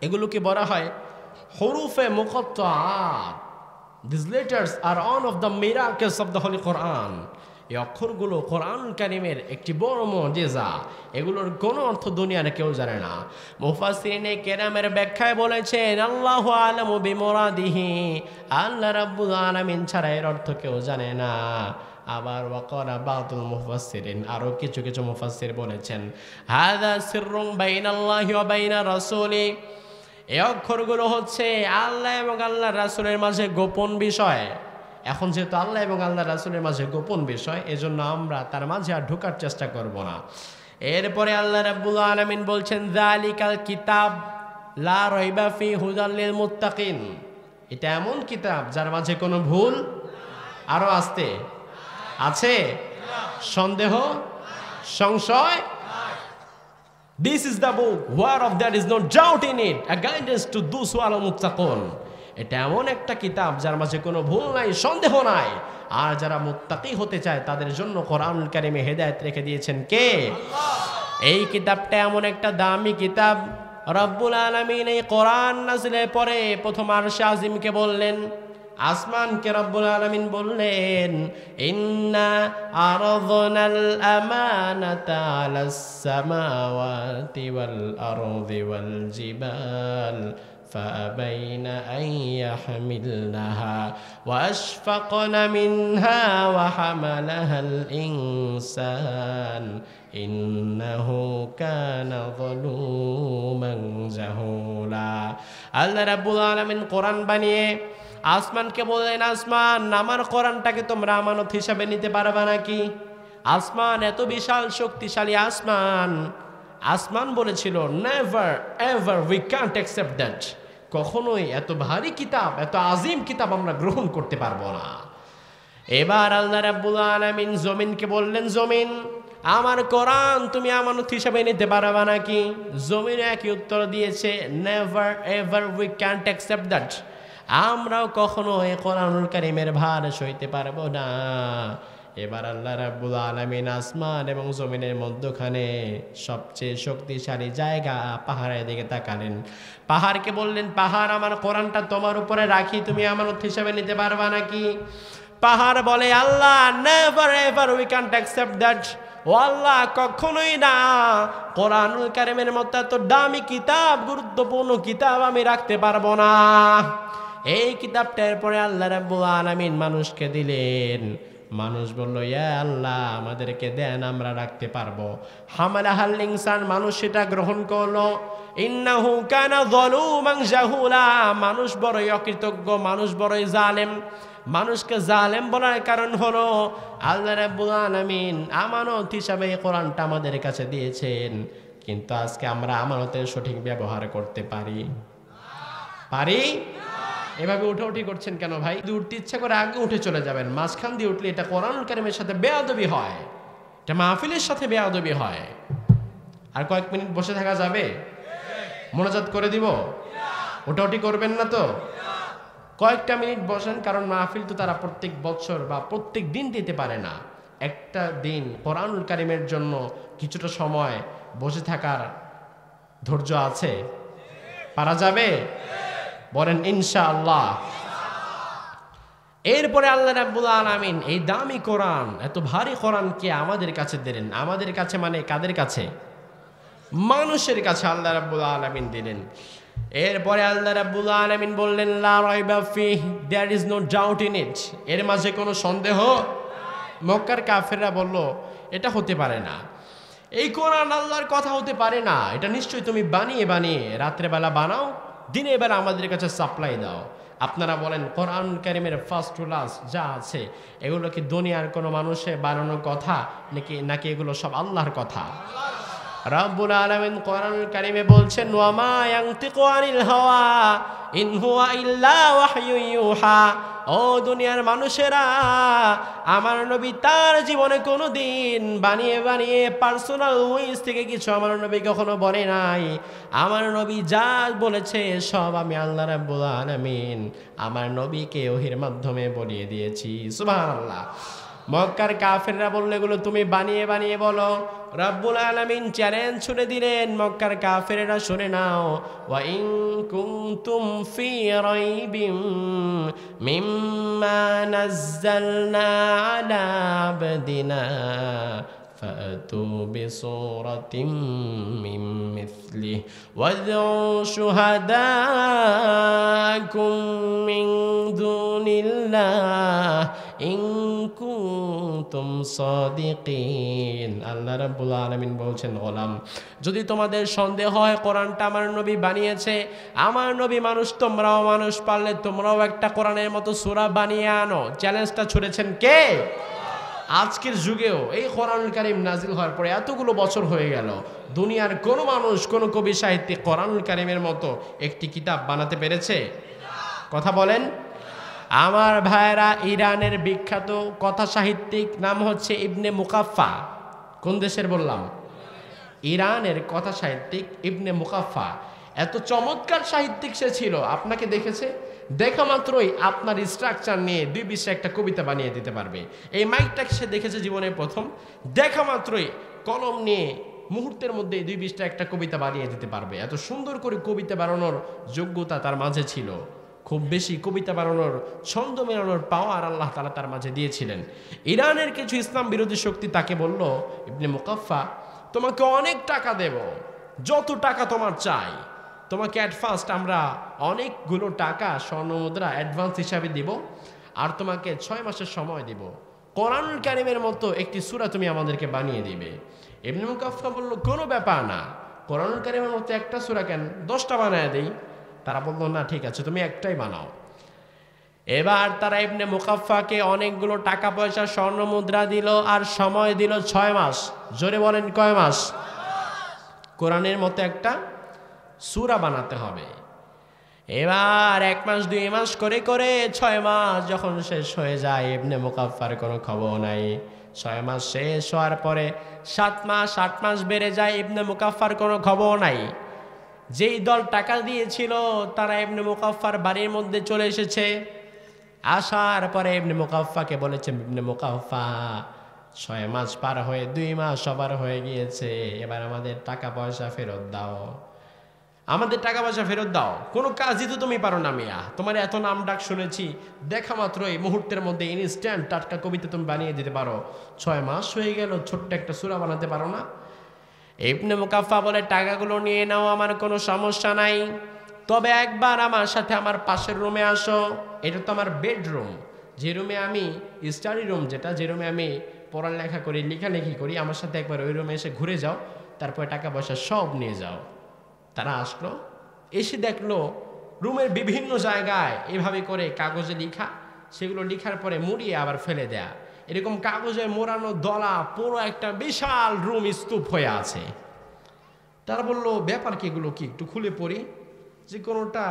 এগুলোকে বলা হয় হুরুফে মুকাত্তাআত। These letters are one of the miracles of the Holy Quran. এই অক্ষরগুলো কোরআনুল কারীমের একটি বড় মুজিজা। এগুলোর কোনো অর্থ দুনিয়ার কেউ জানে না। মুফাসসিরিনে কেরামের ব্যাখ্যায় বলেছেন আল্লাহু আ'লামু বিমুরাদিহি, আল্লাহ রাব্বুল আলামিন ছাড়া এর অর্থ কেউ জানে না। আবার ওয়াকালা বাদুল মুফাসসিরিন, আরো কিছু কিছু মুফাসসির বলেছেন হাযা সিররুন বাইনাল্লাহি ওয়া বাইনা রাসূলি, এই অক্ষরগুলো হচ্ছে আল্লাহ এবং আল্লাহর রাসূলের মাঝে গোপন বিষয়। এখন যেহেতু আল্লাহ এবং আল্লাহ রাসূলের মাঝে গোপন বিষয়, এজন্য আমরা তার মাঝে আর ঢোকার চেষ্টা করব না। এরপরে আল্লাহ রাব্বুল আলামিন বলছেন যালিকাল কিতাব লা রাইবা ফি হুদাল লিল মুত্তাকিন, এটা এমন কিতাব যার মাঝে কোনো ভুল, আরো আসতে আছে, সন্দেহ, সংশয়। This is the book whereof there is no doubt in it, a guidance to those who are muttaqun. এটা এমন একটা কিতাব যার মাঝে কোনো ভুল নাই, সন্দেহ নাই। আর যারা মুত্তাকি হতে চায় তাদের জন্য কোরআনুল কারীমে হেদায়েত রেখে দিয়েছেন কে? আল্লাহ। এই কিতাবটা এমন একটা দামি কিতাব, রব্বুল আলামিন এই কোরআন নাযিলের পরে প্রথম আরশে আজিমকে বললেন, আসমানকে রব্বুল আলামিন বললেন ইন্না আরাদনাল আমানাতা আলাস সামাওয়াতি ওয়াল আরদি ওয়াল জিবাল فأبين أن يحملنها وأشفقن منها وحملها الإنسان إنه كان ظلوما جهولا। আল্লাহ রাব্বুল আলামিন কোরআন বানিয়ে আসমানকে বললেন, আসমান, আমার কোরআনটাকে তোমরা আমানত হিসাবে নিতে পারবে নাকি? আসমান এত বিশাল শক্তিশালী আসমান, আসমান বলেছিল never ever we can't accept that, কখনোই এত ভারী কিতাব, এত আজিম কিতাব আমরা গ্রহণ করতে পারবো না। এবার আল্লাহ রাব্বুল আলামিন জমিনকে বললেন, জমিন, আমার কোরআন তুমি আমানত হিসাবে নিতে পারবে নাকি? জমিন একই উত্তর দিয়েছে, never ever we can't accept that, আমরাও কখনো এই কোরআনুল কারীমের ভার সইতে পারবো না। এবার আল্লাহ রাব্বুল আলামিন আসমান এবং জমিনের মধ্যখানে সবচেয়ে শক্তিশালী জায়গা পাহাড়ের দিকে তাকালেন। পাহাড়কে বললেন, পাহাড়, আমার কোরআনটা তোমার উপরে রাখি, তুমি আমানত হিসাবে নিতে পারবা নাকি? পাহাড় বলে, আল্লাহ, never ever we can't accept that, ও আল্লাহ, কখনোই না, কোরআনুল কারীমের মতো এত দামি কিতাব, গুরুত্বপূর্ণ কিতাব আমি রাখতে পারবো না। এই কিতাবটার পরে আল্লাহ রাব্বুল আলামিন মানুষকে দিলেন। মানুষ বলল, ইয়া আল্লাহ, আমাদেরকে দেন, আমরা রাখতে পারবো। হামালাহাল ইনসান, মানুষ সেটা গ্রহণ করলো। ইন্নাহু কানা যালুমান জাহুলা, মানুষ বড়ই অকৃতজ্ঞ, মানুষ বড়ই জালেম। মানুষকে জালেম বলার কারণ হলো আল্লাহ রাব্বুল আলামিন আমানত হিসাবে এই কোরআনটা আমাদের কাছে দিয়েছেন, কিন্তু আজকে আমরা আমানতের সঠিক ব্যবহার করতে পারি? এভাবে উঠাউঠি করছেন কেন ভাই? যদি উঠতে ইচ্ছা করে আগে উঠে চলে যাবেন, মাঝখান দিয়ে উঠলে এটা কোরআনুল কারীমের সাথে বেয়াদবি হয়, এটা মাহফিলের সাথে বেয়াদবি হয়। আর কয়েক মিনিট বসে থাকা যাবে? মোনাজাত করে দিব? উঠাউঠি করবেন না তো? কয়েকটা মিনিট বসেন, কারণ মাহফিল তো তারা প্রত্যেক বছর বা প্রত্যেক দিন দিতে পারে না। একটা দিন কোরআনুল কারীমের জন্য কিছুটা সময় বসে থাকার ধৈর্য আছে? পারা যাবে? বলেন ইনশাআল্লাহ। এরপরে আল্লাহ রাব্বুল আলামিন এই দামি কোরআন, এত ভারী কোরআনকে আমাদের কাছে দিলেন। আমাদের কাছে মানে কাদের কাছে? মানুষের কাছে আল্লাহ রাব্বুল আলামিন দিলেন। এরপরে আল্লাহ রাব্বুল আলামিন বললেন লা রাইবা ফিহ, there is no doubt in it. এর মাঝে কোনো সন্দেহ? মক্কার কাফেররা বলল এটা হতে পারে না, এই কোরআন আল্লাহর কথা হতে পারে না, এটা নিশ্চয়ই তুমি বানিয়ে বানিয়ে রাত্রেবেলা বানাও, দিনের বেলা আমাদের কাছে সাপ্লাই দাও। আপনারা বলেন কোরআন কারীমের ফার্স্ট টু লাস্ট যা আছে এগুলো কি দুনিয়ার কোনো মানুষের বানানোর কথা নাকি এগুলো সব আল্লাহর কথা? রব্বুল আলামিন কোরআনুল কারীমে বলছেন ওয়া মা ইয়ানতিকু আনিল হাওয়া ইন হুয়া ইল্লা ওয়াহয়ুন ইউহা। ও দুনিয়ার মানুষেরা, আমার নবী তার জীবনে কোনো দিন বানিয়ে বানিয়ে পার্সোনাল উইস থেকে কিছু আমার নবী কখনো বলে নাই। আমার নবী যা বলেছে সব আমি আল্লাহ রাব্বুল আলামিন আমার নবীকে ওহীর মাধ্যমে বলিয়ে দিয়েছি। সুবহানাল্লাহ। মক্কার কাফেররা বললে এগুলো তুমি বানিয়ে বানিয়ে বলো। রব্বুল আলামিন চ্যালেঞ্জ ছুড়ে দিলেন, মক্কার কাফেররা শুনে নাও। ওয়া ইন কুনতুম ফি রাইবিম মিম্মা নাযালনা আলা আবদিনা ফাতু বিসূরাতিম মিন মিসলিহি ওয়াদউ শুহাদাকুম মিন দুনিল্লাহ ইন কুনতুম সাদিকিন। আল্লাহ রাব্বুল আলামিন বলছেন গোলাম, যদি তোমাদের সন্দেহ হয় কোরআনটা আমার নবী বানিয়েছে, আমার নবী মানুষ, তোমরাও মানুষ, পারলে তোমরাও একটা কোরআনের মতো সূরা বানিয়ে আনো। চ্যালেঞ্জটা ছুড়েছেন কে? আজকের যুগেও এই কোরআনুল কারীম নাজিল হওয়ার পরে এতগুলো বছর হয়ে গেল, দুনিয়ার কোনো মানুষ, কোনো কবি সাহিত্যিক কোরআনুল কারীমের মতো একটি কিতাব বানাতে পেরেছে? কথা বলেন। আমার ভাইরা, ইরানের বিখ্যাত কথা সাহিত্যিক নাম হচ্ছে ইবনে মুকাফফা। কোন দেশের বললাম? ইরানের কথা সাহিত্যিক ইবনে মুকাফফা। এত চমৎকার সাহিত্যিক সে ছিল, আপনাকে দেখেছে, দেখা মাত্রই আপনার স্ট্রাকচার নিয়ে 2 পৃষ্ঠা একটা কবিতা বানিয়ে দিতে পারবে। এই মাইকটাকে সে দেখেছে জীবনের প্রথম, দেখা মাত্রই কলম নিয়ে মুহূর্তের মধ্যে 2 পৃষ্ঠা একটা কবিতা বানিয়ে দিতে পারবে। এত সুন্দর করে কবিতা বানানোর যোগ্যতা তার মাঝে ছিল। খুব বেশি কবিতা বানানোর, ছন্দ মেলানোর পাওয়ার আল্লাহ তাআলা তার মাঝে দিয়েছিলেন। ইরানের কিছু ইসলাম বিরোধী শক্তি তাকে বলল, ইবনে মুকাফফা, তোমাকে অনেক টাকা দেব, যত টাকা তোমার চাই, তোমাকে অ্যাডভান্স আমরা অনেকগুলো টাকা স্বর্ণমুদ্রা অ্যাডভান্স হিসাবে দিব, আর তোমাকে 6 মাসের সময় দিব, কোরআনুল কারীমের মতো একটি সূরা তুমি আমাদেরকে বানিয়ে দিবে। ইবনে মুকাফফা বলল, কোনো ব্যাপার না, কোরআনুল কারীমের মতো একটা সূরা কেন, 10টা বানায় দেই। তারা বলল, না ঠিক আছে, তুমি একটাই বানাও। এবার তারা ইবনে মুকাফফাকে অনেকগুলো টাকা পয়সা স্বর্ণ মুদ্রা দিল আর সময় দিল 6 মাস। জোরে বলেন কয় মাস? কোরআনের মতো একটা সূরা বানাতে হবে। এবার 1 মাস 2 মাস করে করে 6 মাস যখন শেষ হয়ে যায়, ইবনে মুকাফফার কোনো খবর নাই। 6 মাস শেষ হওয়ার পরে 7 মাস 8 মাস বেড়ে যায়, ইবনে মুকাফফার কোনো খবর নাই। যেই দল টাকা দিয়েছিল তারা ইবনে মুকাফফার বাড়ির মধ্যে চলে এসেছে। আসার পরে ইবনে মুকাফফাকে বলেছে, ইবনে মুকাফফা, 6 মাস পার হয়ে 2 মাস সবার হয়ে গিয়েছে, এবার আমাদের টাকা পয়সা ফেরত দাও, আমাদের টাকা পয়সা ফেরত দাও। কোনো কাজই তো তুমি পারো না মিয়া, তোমার এত নাম ডাক শুনেছি, দেখা মাত্র এই মুহূর্তের মধ্যে ইনস্ট্যান্ট টাটকা কবিতা তুমি বানিয়ে দিতে পারো, 6 মাস হয়ে গেল, ছোট্ট একটা সূরা বানাতে পারো না? ইবনে মুকাফফা বলে, টাকাগুলো নিয়ে নাও, আমার কোনো সমস্যা নাই, তবে একবার আমার সাথে আমার পাশের রুমে আসো। এটা তো আমার বেডরুম, যে রুমে আমি স্টাডি রুম, যেটা যে রুমে আমি পড়ালেখা করি, লেখালেখি করি, আমার সাথে একবার ওই রুমে এসে ঘুরে যাও, তারপরে টাকা পয়সা সব নিয়ে যাও। তারা আসলো, এসে দেখলো রুমের বিভিন্ন জায়গায় এভাবে করে কাগজে লেখা, সেগুলো লেখার পরে মুড়িয়ে আবার ফেলে দেয়া, এরকম কাগজে মোড়ানো দলা পুরো একটা বিশাল রুম স্তূপ হয়ে আছে। তারা বললো, ব্যাপার কি, এগুলো কি, একটু খুলে পড়ি। যে কোনোটা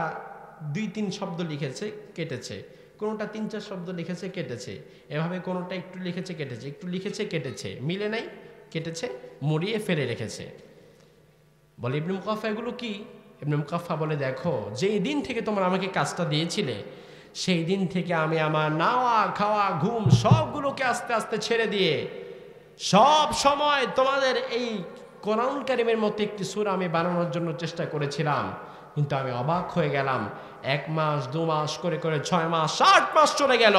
2-3 শব্দ লিখেছে, কেটেছে, কোনোটা 3-4 শব্দ লিখেছে, কেটেছে, এভাবে কোনোটা একটু লিখেছে, কেটেছে, একটু লিখেছে, কেটেছে, মিলে নাই, কেটেছে, মুড়িয়ে ফেলে রেখেছে। বলে, ইবনে মুকাফফা এগুলো কি? ইবনে মুকাফফা বলে, দেখো, যেই দিন থেকে তোমরা আমাকে কাজটা দিয়েছিলে, সেই দিন থেকে আমি আমার নাওয়া খাওয়া ঘুম সবগুলোকে আস্তে আস্তে ছেড়ে দিয়ে সব সময় তোমাদের এই কোরআনুল কারীমের মতো একটি সূরা আমি বানানোর জন্য চেষ্টা করেছিলাম, কিন্তু আমি অবাক হয়ে গেলাম। 1 মাস 2 মাস করে করে 6 মাস 8 মাস চলে গেল।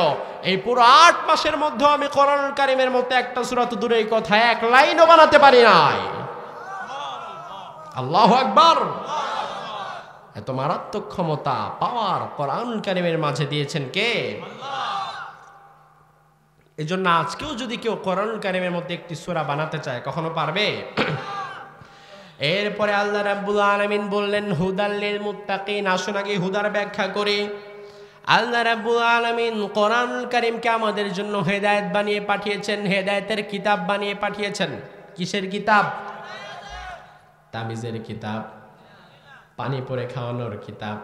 এই পুরো 8 মাসের মধ্যে আমি কোরআনুল কারীমের মতো একটা সূরা তো দূরের কথা, এক লাইনও বানাতে পারি নাই। আল্লাহু আকবার। এত মারাত্মক ক্ষমতা, পাওয়ার কোরআনুল কারীমের মাঝে দিয়েছেন কে? এজন্য আজকেও যদি কেউ কোরআনুল কারীমের মধ্যে একটি সূরা বানাতে চায়, কখনো পারবে? এরপরে আল্লাহ রাব্বুল আলামিন বললেন হুদাল লিল মুত্তাকিন। আসুন আগে হুদার ব্যাখ্যা করি। আল্লাহ রাব্বুল আলামিন কোরআনুল কারীমকে আমাদের জন্য হেদায়েত বানিয়ে পাঠিয়েছেন, হেদায়েতের কিতাব বানিয়ে পাঠিয়েছেন। কিসের কিতাব? তাবিজের কিতাব, পানি পরে খাওয়ানোর কিতাব,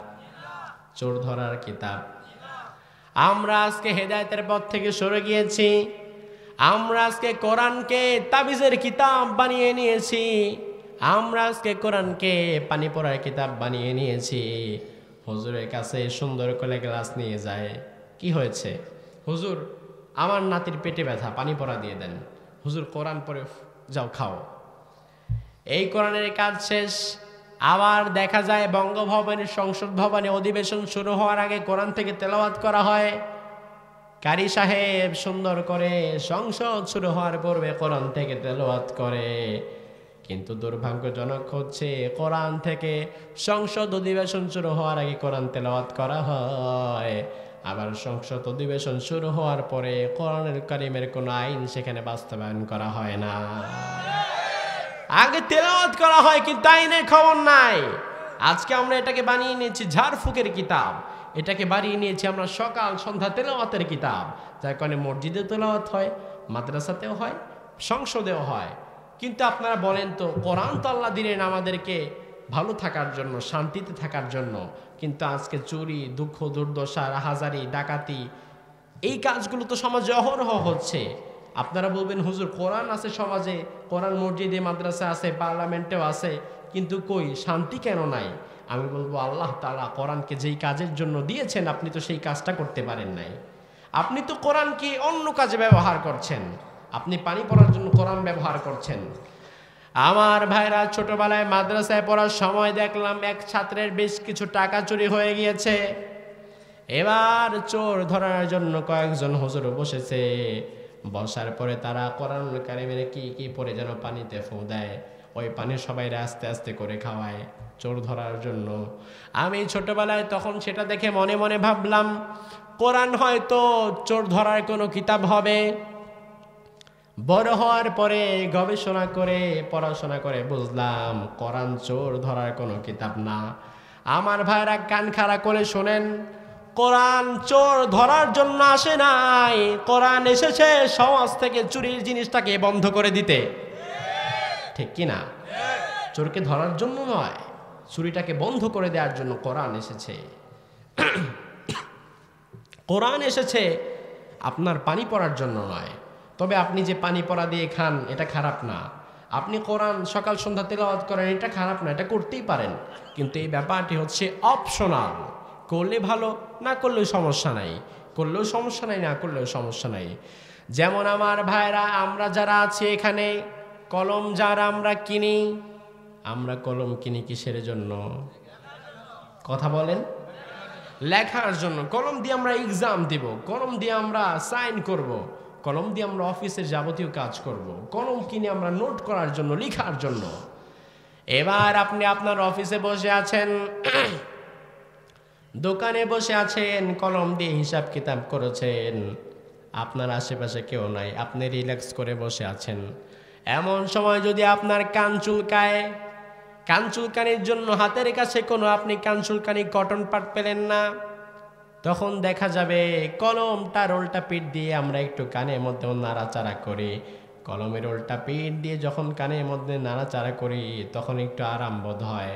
চোর ধরার কিতাব। আমরা আজকে হেদায়েতের পথ থেকে সরে গিয়েছি। আমরা আজকে কোরআনকে তাবিজের কিতাব বানিয়ে নিয়েছি। আমরা আজকে কোরআনকে পানি পড়ার কিতাব বানিয়ে নিয়েছি। হুজুরের কাছে সুন্দর করে গ্লাস নিয়ে যায়, কি হয়েছে? হুজুর, আমার নাতির পেটে ব্যথা, পানি পড়া দিয়ে দেন। হুজুর, কোরআন পড়ে যাও, খাও। এই কোরআনের কাজ শেষ। আবার দেখা যায় বঙ্গভবনের সংসদ ভবনে অধিবেশন শুরু হওয়ার আগে কোরআন থেকে তেলাওয়াত করা হয়। কারি সাহেব সুন্দর করে সংসদ শুরু হওয়ার পূর্বে কোরআন থেকে তেলাওয়াত করে। কিন্তু দুর্ভাগ্যজনক হচ্ছে, কোরআন থেকে সংসদ অধিবেশন শুরু হওয়ার আগে কোরআন তেলাওয়াত করা হয়, আবার সংসদ অধিবেশন শুরু হওয়ার পরে কোরআনুল কারীমের কোনো আইন সেখানে বাস্তবায়ন করা হয় না। আগে তেলাওয়াত করা হয় কিন্তু আইনের খবর নাই। আজকে আমরা এটাকে বানিয়ে নিয়েছি ঝাড়ফুঁকের কিতাব, এটাকে বানিয়ে নিয়েছি আমরা সকাল সন্ধ্যা তেলাওয়াতের কিতাব, যার কারণে মসজিদে তেলাওয়াত হয়, মাদ্রাসাতেও হয়, সংসদেও হয়। কিন্তু আপনারা বলেন তো, কোরআন তো আল্লাহ দিলেন আমাদেরকে ভালো থাকার জন্য, শান্তিতে থাকার জন্য, কিন্তু আজকে চুরি, দুঃখ, দুর্দশা, রাহাজারি, ডাকাতি, এই কাজগুলো তো সমাজে অহরহ হচ্ছে। আপনারা বলবেন হুজুর, কোরআন আছে সমাজে, কোরআন মসজিদে মাদ্রাসা আছে, পার্লামেন্টেও আছে, কিন্তু কই শান্তি কেন নাই? আমি বলবো আল্লাহ তাআলা কোরআনকে যেই কাজের জন্য দিয়েছেন আপনি তো সেই কাজটা করতে পারেন নাই। আপনি তো কোরআনকে অন্য কাজে ব্যবহার করছেন। আপনি পানি পড়ার জন্য কোরআন ব্যবহার করছেন। আমার ভাইরা, ছোটবেলায় মাদ্রাসায় পড়ার সময় দেখলাম এক ছাত্রের বেশ কিছু টাকা চুরি হয়ে গিয়েছে। এবার চোর ধরার জন্য কয়েকজন হুজুর বসেছে। বসার পরে তারা কোরআনুল কারীমের কি কি পড়ে যেন পানিতে ফু দেয়, ওই পানি সবাই আস্তে আস্তে করে খাওয়ায় চোর ধরার জন্য। আমি ছোটবেলায় তখন সেটা দেখে মনে মনে ভাবলাম, কোরআন হয়তো চোর ধরার কোনো কিতাব হবে। বড় হওয়ার পরে গবেষণা করে পড়াশোনা করে বুঝলাম কোরআন চোর ধরার কোনো কিতাব না। আমার ভাইরা, কান খাড়া করে শোনেন, কোরআন চোর ধরার জন্য আসে নাই। কোরআন এসেছে সমাজ থেকে চুরির জিনিসটাকে বন্ধ করে দিতে, ঠিক কি না? চোরকে ধরার জন্য নয়, চুরিটাকে বন্ধ করে দেওয়ার জন্য কোরআন এসেছে। কোরআন এসেছে আপনার পানি পড়ার জন্য নয়। তবে আপনি যে পানি পড়া দিয়ে খান এটা খারাপ না, আপনি কোরআন সকাল সন্ধ্যা তেলাওয়াত করেন এটা খারাপ না, এটা করতেই পারেন। কিন্তু এই ব্যাপারটি হচ্ছে অপশনাল। করলে ভালো, না করলেও সমস্যা নাই, করলেও সমস্যা নাই, না করলেও সমস্যা নাই। যেমন আমার ভাইরা, আমরা যারা আছি এখানে, কলম যারা আমরা কিনি, আমরা কলম কিনি কিসের জন্য? কথা বলেন। লেখার জন্য। কলম দিয়ে আমরা এক্সাম দিব, কলম দিয়ে আমরা সাইন করব, কলম দিয়ে আমরা অফিসের যাবতীয় কাজ করব। কলম কিনে আমরা নোট করার জন্য, লেখার জন্য। এবার আপনি আপনার অফিসে বসে আছেন, দোকানে বসে আছেন, কলম দিয়ে হিসাব কিতাব করেছেন, আপনার আশেপাশে কেউ নাই, আপনি রিল্যাক্স করে বসে আছেন। এমন সময় যদি আপনার কান চুলকায়, কান চুলকানির জন্য হাতের কাছে কোনো আপনি কান চুলকানি কটন পাট পেলেন না, তখন দেখা যাবে কলমটার উল্টা পিঠ দিয়ে আমরা একটু কানের মধ্যে নাড়াচাড়া করি। কলমের উল্টা পিঠ দিয়ে যখন কানের মধ্যে নাড়াচাড়া করি তখন একটু আরাম বোধ হয়।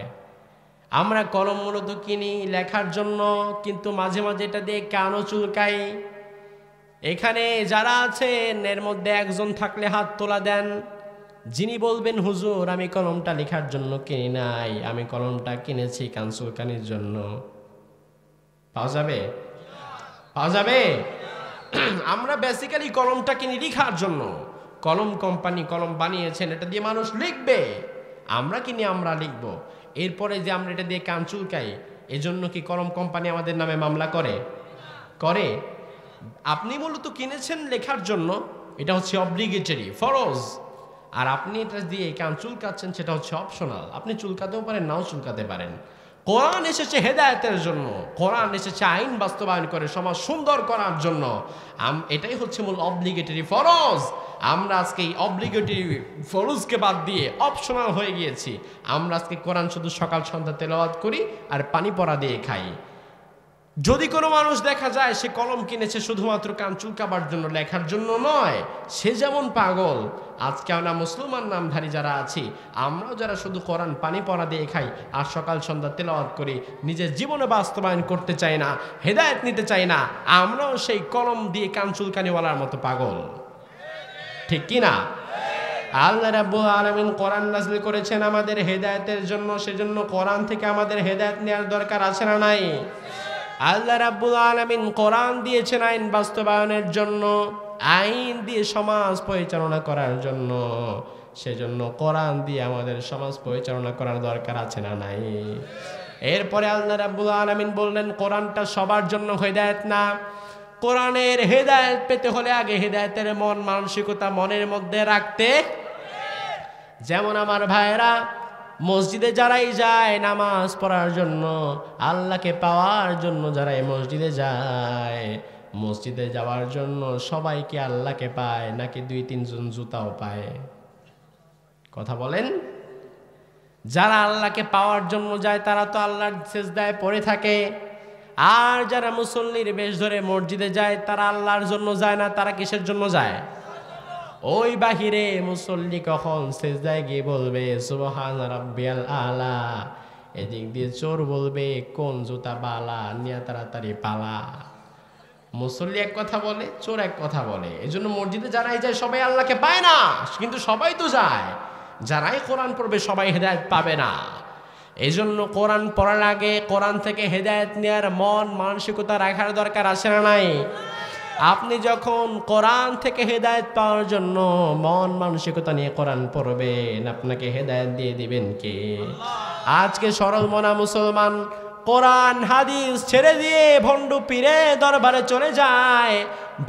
আমরা কলম মূলত কিনি লেখার জন্য, কিন্তু মাঝে মাঝে এটা দিয়ে কানও চুলকাই। এখানে যারা আছেন এর মধ্যে একজন থাকলে হাত তোলা দেন, যিনি বলবেন হুজুর আমি কলমটা লেখার জন্য কিনি নাই, আমি কলমটা কিনেছি কান চুলকানির জন্য। পাওয়া যাবে? পাওয়া যাবে? আমরা বেসিক্যালি কলমটা কিনি লেখার জন্য, কলম কোম্পানি কলম বানিয়েছেন, এটা দিয়ে মানুষ লিখবে, আমরা কিনে আমরা লিখব। এরপরে যে আমরা এটা দিয়ে কান চুলকাই, এজন্য কি কলম কোম্পানি আমাদের নামে মামলা করে? আপনি মূলত কিনেছেন লেখার জন্য, এটা হচ্ছে অব্লিগেটরি, ফরজ। আর আপনি এটা দিয়ে কান চুলকাচ্ছেন, সেটা হচ্ছে অপশনাল। আপনি চুলকাতেও পারেন, নাও চুলকাতে পারেন। কোরআন এসেছে হেদায়েতের জন্য, কোরআন এসেছে আইন বাস্তবায়ন করে সমাজ সুন্দর করার জন্য। এটাই হচ্ছে মূল অব্লিগেটরি, ফরজ। আমরা আজকে এই অব্লিগেটরি ফরজকে বাদ দিয়ে অপশনাল হয়ে গিয়েছি। আমরা আজকে কোরআন শুধু সকাল সন্ধ্যা তেলাওয়াত করি আর পানি পড়া দিয়ে খাই। যদি কোনো মানুষ দেখা যায় সে কলম কিনেছে শুধুমাত্র কান চুলকাবার জন্য, লেখার জন্য নয়, সে যেমন পাগল, আজকে আমরা মুসলমান নামধারী যারা আছি, আমরাও যারা শুধু কোরআন পানি পড়া দিয়ে খাই আর সকাল সন্ধ্যা তেলাওয়াত করি, নিজের জীবনে বাস্তবায়ন করতে চাই না, হেদায়েত নিতে চাই না, আমরাও সেই কলম দিয়ে কান চুলকানিওয়ালার মতো পাগল, ঠিক কি না? আল্লাহ রাব্বুল আলামিন কোরআন নাযিল করেছেন আমাদের হেদায়েতের জন্য, সেজন্য কোরআন থেকে আমাদের হেদায়েত নেওয়ার দরকার আছে না নাই? আল্লাহ রাব্বুল আলামিন কোরআন দিয়েছেন আইন বাস্তবায়নের জন্য, আইন দিয়ে সমাজ পরিচালনা করার জন্য, সেজন্য কোরআন দিয়ে আমাদের সমাজ পরিচালনা করার দরকার আছে না নাই? এরপরে আল্লাহ রাব্বুল আলামিন বললেন কোরআনটা সবার জন্য হেদায়েত না। কোরআনের হেদায়েত পেতে হলে আগে হেদায়েতের মন মানসিকতা মনের মধ্যে রাখতে। যেমন আমার ভাইয়েরা মসজিদে যারাই যায় নামাজ পড়ার জন্য, আল্লাহকে পাওয়ার জন্য যারা এই মসজিদে যায়, মসজিদে যাওয়ার জন্য সবাইকে আল্লাহকে পায় নাকি 2-3 জন জুতাও পায়? কথা বলেন। যারা আল্লাহকে পাওয়ার জন্য যায় তারা তো আল্লাহর সিজদায় পড়ে থাকে, আর যারা মুসল্লির বেশ ধরে মসজিদে যায় তারা আল্লাহর জন্য যায় না, তারা কিসের জন্য যায়? ওই বাহিরে মুসল্লি কখন সিজদায় গিয়ে বলবে সুবহান রাব্বিয়াল আলা, এদিক দিয়ে চোর বলবে কোন জুতা বালা, নিয়ে তাড়াতাড়ি পালা। মুসল্লি এক কথা বলে, চোর এক কথা বলে। এজন্য মসজিদে যারাই যায় সবাই আল্লাহকে পায় না, কিন্তু সবাই তো যায়। যারাই কোরআন পড়বে সবাই হেদায়েত পাবে না। এজন্য কোরআন পড়ার আগে কোরআন থেকে হেদায়েত নেওয়ার মন মানসিকতা রাখার দরকার আছে না নাই? আপনি যখন কোরআন থেকে হেদায়েত পাওয়ার জন্য মন মানসিকতা নিয়ে কোরআন পড়বেন, আপনাকে হেদায়েত দিয়ে দিবেন কে? আজকে সরল মনা মুসলমান কোরআন হাদিস ছেড়ে দিয়ে ভণ্ড পীরের দরবারে চলে যায়,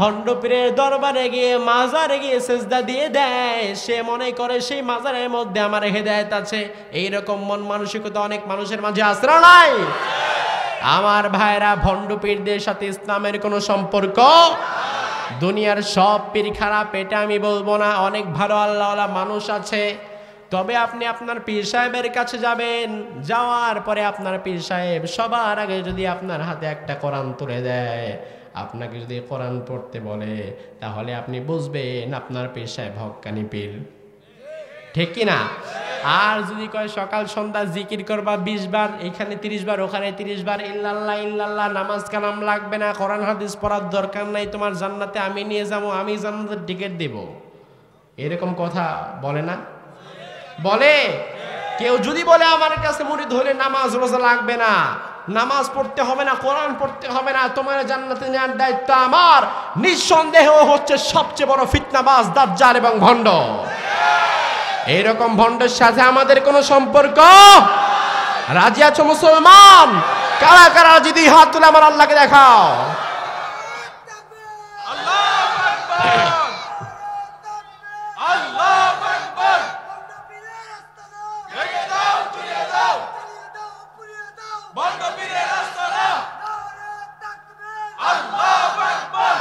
ভণ্ড পীরের দরবারে গিয়ে মাজারে গিয়ে সেজদা দিয়ে দেয়। সে মনে করে সেই মাজারের মধ্যে আমার হেদায়েত আছে। এইরকম মন মানসিকতা অনেক মানুষের মাঝে আছে না নাই? আমার ভাইরা, ভণ্ড পীরদের সাথে ইসলামের কোনো সম্পর্ক? দুনিয়ার সব পীর খারাপ এটা আমি বলবো না, অনেক ভালো আল্লাহওয়ালা মানুষ আছে। তবে আপনি আপনার পীর সাহেবের কাছে যাবেন, যাওয়ার পরে আপনার পীর সাহেব সবার আগে যদি আপনার হাতে একটা কোরআন তুলে দেয়, আপনাকে যদি কোরআন পড়তে বলে, তাহলে আপনি বুঝবেন আপনার পীর সাহেব হক্কানি পীর, ঠিক কিনা? আর যদি কয় সকাল সন্ধ্যা জিকির করবা 20 বার, এখানে 30 বার, ওখানে 30 বার, ইল্লাল্লাহ ইল্লাল্লাহ, নামাজ কালাম লাগবে না, কোরআন হাদিস পড়ার দরকার নাই, তোমার জান্নাতে আমি নিয়ে যাবো, আমি জান্নাতের টিকিট দেব, এরকম কথা বলে না? বলে। কেউ যদি বলে আমার কাছে মুরিদ হলে নামাজ রোজা লাগবে না, নামাজ পড়তে হবে না, কোরআন পড়তে হবে না, তোমার জান্নাতে নেওয়ার দায়িত্ব আমার, নিঃসন্দেহ হচ্ছে সবচেয়ে বড় ফিতনাবাজ, দাজ্জাল এবং ভণ্ড। এইরকম ভণ্ডের সাথে আমাদের কোনো সম্পর্ক? রাজি আছো মুসলমান? কারা কারা যদি হাত তুলে আমার আল্লাহকে দেখাও।